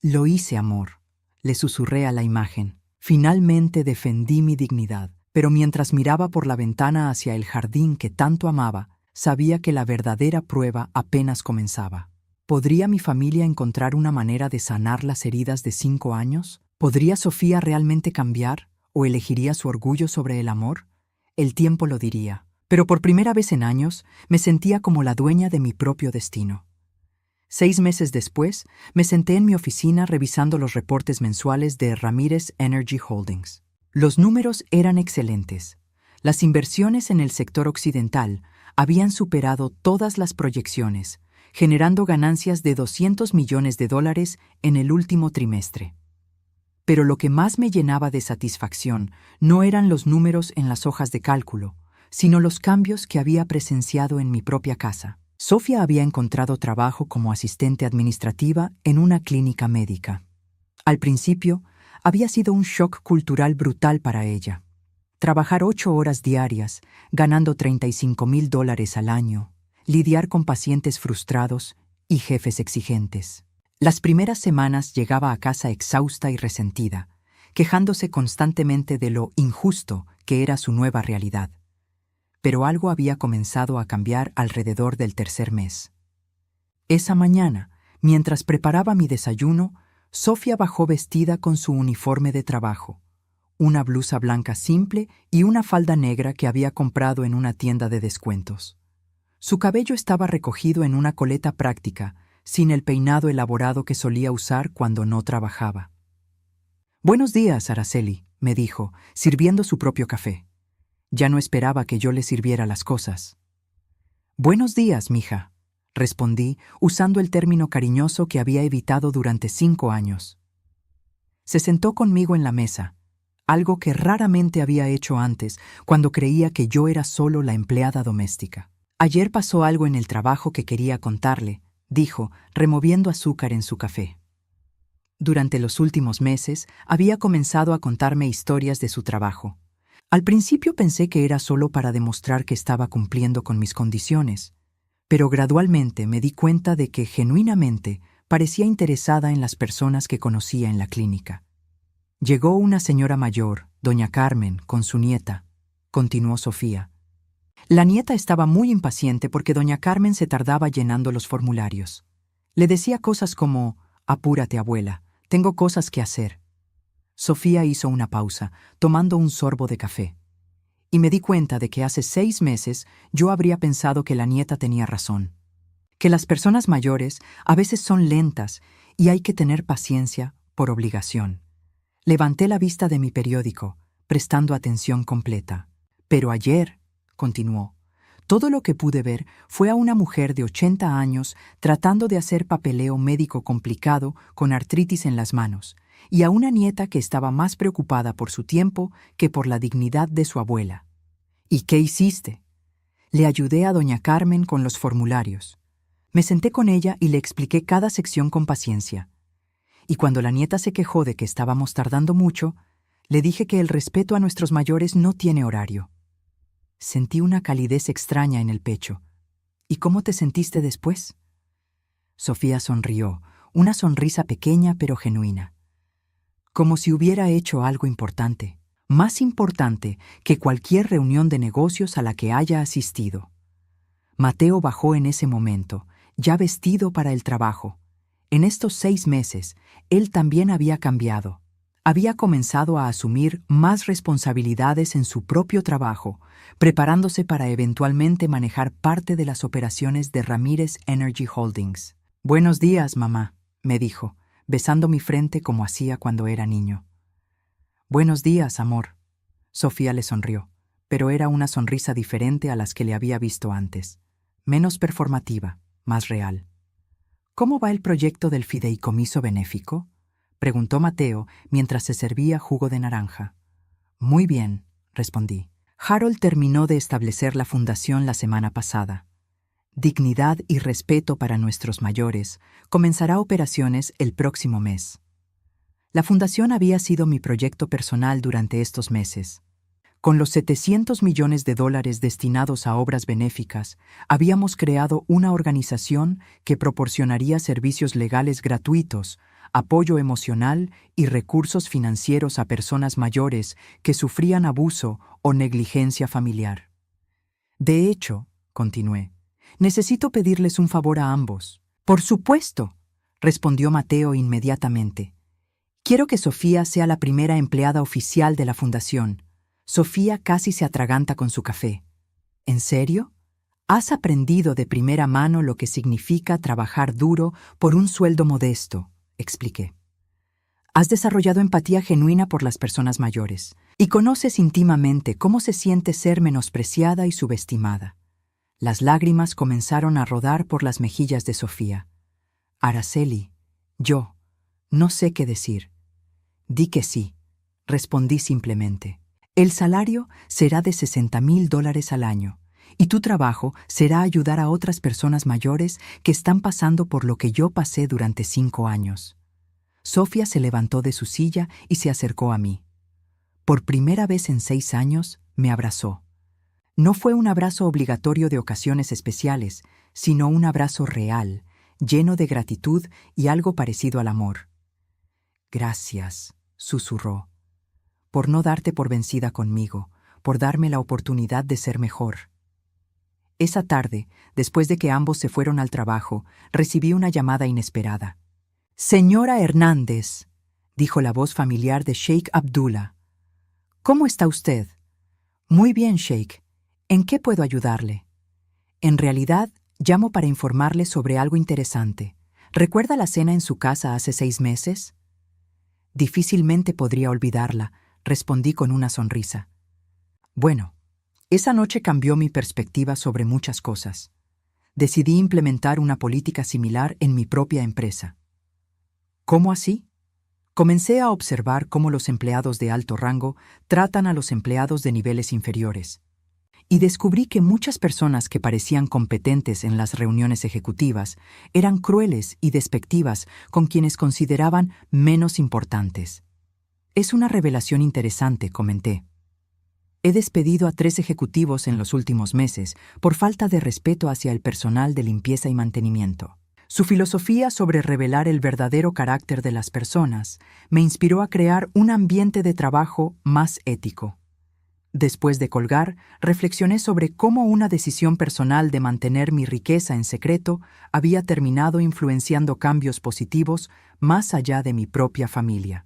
Lo hice, amor, le susurré a la imagen. Finalmente defendí mi dignidad, pero mientras miraba por la ventana hacia el jardín que tanto amaba, sabía que la verdadera prueba apenas comenzaba. ¿Podría mi familia encontrar una manera de sanar las heridas de 5 años? ¿Podría Sofía realmente cambiar o elegiría su orgullo sobre el amor? El tiempo lo diría. Pero por primera vez en años me sentía como la dueña de mi propio destino. 6 meses después, me senté en mi oficina revisando los reportes mensuales de Ramírez Energy Holdings. Los números eran excelentes. Las inversiones en el sector occidental habían superado todas las proyecciones, generando ganancias de $200 millones en el último trimestre. Pero lo que más me llenaba de satisfacción no eran los números en las hojas de cálculo, sino los cambios que había presenciado en mi propia casa. Sofía había encontrado trabajo como asistente administrativa en una clínica médica. Al principio, había sido un shock cultural brutal para ella. Trabajar 8 horas diarias, ganando $35,000 al año, lidiar con pacientes frustrados y jefes exigentes. Las primeras semanas llegaba a casa exhausta y resentida, quejándose constantemente de lo injusto que era su nueva realidad. Pero algo había comenzado a cambiar alrededor del 3er mes. Esa mañana, mientras preparaba mi desayuno, Sofía bajó vestida con su uniforme de trabajo, una blusa blanca simple y una falda negra que había comprado en una tienda de descuentos. Su cabello estaba recogido en una coleta práctica, sin el peinado elaborado que solía usar cuando no trabajaba. «Buenos días, Araceli», me dijo, sirviendo su propio café. Ya no esperaba que yo le sirviera las cosas. «Buenos días, mija», respondí, usando el término cariñoso que había evitado durante 5 años. Se sentó conmigo en la mesa, algo que raramente había hecho antes, cuando creía que yo era solo la empleada doméstica. «Ayer pasó algo en el trabajo que quería contarle», dijo, removiendo azúcar en su café. Durante los últimos meses, había comenzado a contarme historias de su trabajo. Al principio pensé que era solo para demostrar que estaba cumpliendo con mis condiciones, pero gradualmente me di cuenta de que genuinamente parecía interesada en las personas que conocía en la clínica. Llegó una señora mayor, doña Carmen, con su nieta, continuó Sofía. La nieta estaba muy impaciente porque doña Carmen se tardaba llenando los formularios. Le decía cosas como: «Apúrate, abuela, tengo cosas que hacer». Sofía hizo una pausa, tomando un sorbo de café. Y me di cuenta de que hace 6 meses yo habría pensado que la nieta tenía razón. Que las personas mayores a veces son lentas y hay que tener paciencia por obligación. Levanté la vista de mi periódico, prestando atención completa. Pero ayer, continuó, todo lo que pude ver fue a una mujer de 80 años tratando de hacer papeleo médico complicado con artritis en las manos, y a una nieta que estaba más preocupada por su tiempo que por la dignidad de su abuela. ¿Y qué hiciste? Le ayudé a doña Carmen con los formularios. Me senté con ella y le expliqué cada sección con paciencia. Y cuando la nieta se quejó de que estábamos tardando mucho, le dije que el respeto a nuestros mayores no tiene horario. Sentí una calidez extraña en el pecho. ¿Y cómo te sentiste después? Sofía sonrió, una sonrisa pequeña pero genuina. Como si hubiera hecho algo importante, más importante que cualquier reunión de negocios a la que haya asistido. Mateo bajó en ese momento, ya vestido para el trabajo. En estos 6 meses, él también había cambiado. Había comenzado a asumir más responsabilidades en su propio trabajo, preparándose para eventualmente manejar parte de las operaciones de Ramírez Energy Holdings. «Buenos días, mamá», me dijo, besando mi frente como hacía cuando era niño. «Buenos días, amor». Sofía le sonrió, pero era una sonrisa diferente a las que le había visto antes. Menos performativa, más real. «¿Cómo va el proyecto del fideicomiso benéfico?», preguntó Mateo mientras se servía jugo de naranja. «Muy bien», respondí. Harold terminó de establecer la fundación la semana pasada. Dignidad y respeto para nuestros mayores comenzará operaciones el próximo mes. La fundación había sido mi proyecto personal durante estos meses. Con los $700 millones destinados a obras benéficas, habíamos creado una organización que proporcionaría servicios legales gratuitos, apoyo emocional y recursos financieros a personas mayores que sufrían abuso o negligencia familiar. De hecho, continué, necesito pedirles un favor a ambos. Por supuesto, respondió Mateo inmediatamente. Quiero que Sofía sea la primera empleada oficial de la fundación. Sofía casi se atraganta con su café. ¿En serio? Has aprendido de primera mano lo que significa trabajar duro por un sueldo modesto, expliqué. Has desarrollado empatía genuina por las personas mayores y conoces íntimamente cómo se siente ser menospreciada y subestimada. Las lágrimas comenzaron a rodar por las mejillas de Sofía. Araceli, no sé qué decir. Di que sí, respondí simplemente. El salario será de $60,000 al año, y tu trabajo será ayudar a otras personas mayores que están pasando por lo que yo pasé durante 5 años. Sofía se levantó de su silla y se acercó a mí. Por primera vez en 6 años, me abrazó. No fue un abrazo obligatorio de ocasiones especiales, sino un abrazo real, lleno de gratitud y algo parecido al amor. Gracias, susurró, por no darte por vencida conmigo, por darme la oportunidad de ser mejor. Esa tarde, después de que ambos se fueron al trabajo, recibí una llamada inesperada. «Señora Hernández», dijo la voz familiar de Sheikh Abdullah. «¿Cómo está usted?» «Muy bien, Sheikh. ¿En qué puedo ayudarle?» «En realidad, llamo para informarle sobre algo interesante. ¿Recuerda la cena en su casa hace 6 meses?» «Difícilmente podría olvidarla», respondí con una sonrisa. Bueno, esa noche cambió mi perspectiva sobre muchas cosas. Decidí implementar una política similar en mi propia empresa. ¿Cómo así? Comencé a observar cómo los empleados de alto rango tratan a los empleados de niveles inferiores. Y descubrí que muchas personas que parecían competentes en las reuniones ejecutivas eran crueles y despectivas con quienes consideraban menos importantes. Es una revelación interesante, comenté. He despedido a 3 ejecutivos en los últimos meses por falta de respeto hacia el personal de limpieza y mantenimiento. Su filosofía sobre revelar el verdadero carácter de las personas me inspiró a crear un ambiente de trabajo más ético. Después de colgar, reflexioné sobre cómo una decisión personal de mantener mi riqueza en secreto había terminado influenciando cambios positivos más allá de mi propia familia.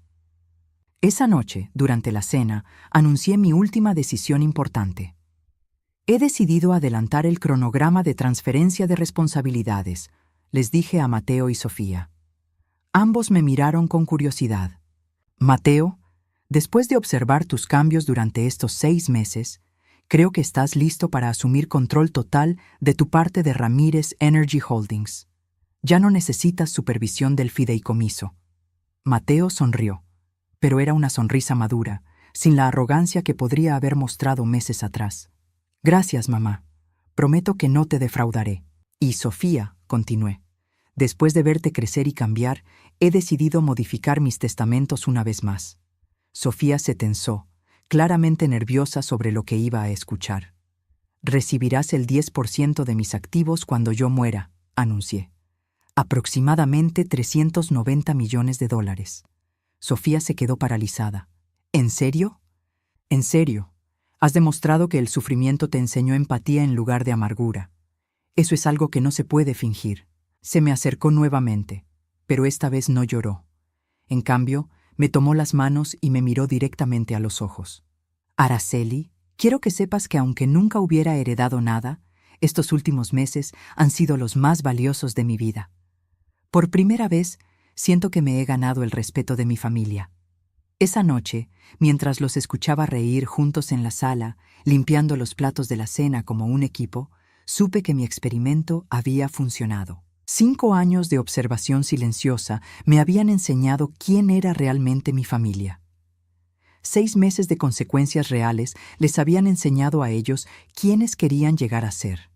Esa noche, durante la cena, anuncié mi última decisión importante. He decidido adelantar el cronograma de transferencia de responsabilidades, les dije a Mateo y Sofía. Ambos me miraron con curiosidad. Mateo, después de observar tus cambios durante estos 6 meses, creo que estás listo para asumir control total de tu parte de Ramírez Energy Holdings. Ya no necesitas supervisión del fideicomiso. Mateo sonrió, pero era una sonrisa madura, sin la arrogancia que podría haber mostrado meses atrás. Gracias, mamá. Prometo que no te defraudaré. Y Sofía, continué, después de verte crecer y cambiar, he decidido modificar mis testamentos una vez más. Sofía se tensó, claramente nerviosa sobre lo que iba a escuchar. Recibirás el 10% de mis activos cuando yo muera, anuncié. Aproximadamente $390 millones. Sofía se quedó paralizada. ¿En serio? En serio. Has demostrado que el sufrimiento te enseñó empatía en lugar de amargura. Eso es algo que no se puede fingir. Se me acercó nuevamente, pero esta vez no lloró. En cambio, me tomó las manos y me miró directamente a los ojos. Araceli, quiero que sepas que aunque nunca hubiera heredado nada, estos últimos meses han sido los más valiosos de mi vida. Por primera vez, siento que me he ganado el respeto de mi familia. Esa noche, mientras los escuchaba reír juntos en la sala, limpiando los platos de la cena como un equipo, supe que mi experimento había funcionado. 5 años de observación silenciosa me habían enseñado quién era realmente mi familia. 6 meses de consecuencias reales les habían enseñado a ellos quiénes querían llegar a ser.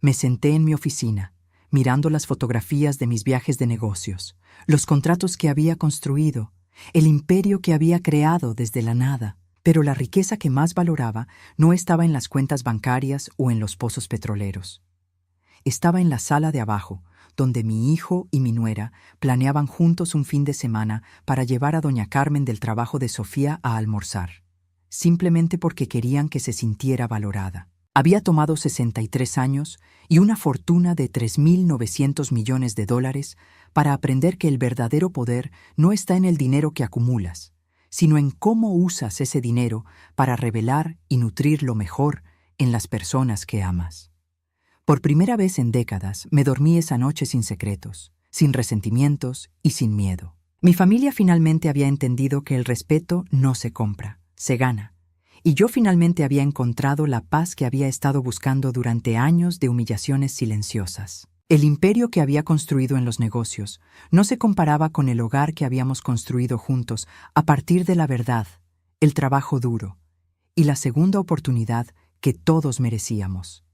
Me senté en mi oficina, mirando las fotografías de mis viajes de negocios, los contratos que había construido, el imperio que había creado desde la nada. Pero la riqueza que más valoraba no estaba en las cuentas bancarias o en los pozos petroleros. Estaba en la sala de abajo, donde mi hijo y mi nuera planeaban juntos un fin de semana para llevar a doña Carmen del trabajo de Sofía a almorzar, simplemente porque querían que se sintiera valorada. Había tomado 63 años y una fortuna de $3.900 millones para aprender que el verdadero poder no está en el dinero que acumulas, sino en cómo usas ese dinero para revelar y nutrir lo mejor en las personas que amas. Por primera vez en décadas me dormí esa noche sin secretos, sin resentimientos y sin miedo. Mi familia finalmente había entendido que el respeto no se compra, se gana. Y yo finalmente había encontrado la paz que había estado buscando durante años de humillaciones silenciosas. El imperio que había construido en los negocios no se comparaba con el hogar que habíamos construido juntos a partir de la verdad, el trabajo duro y la segunda oportunidad que todos merecíamos.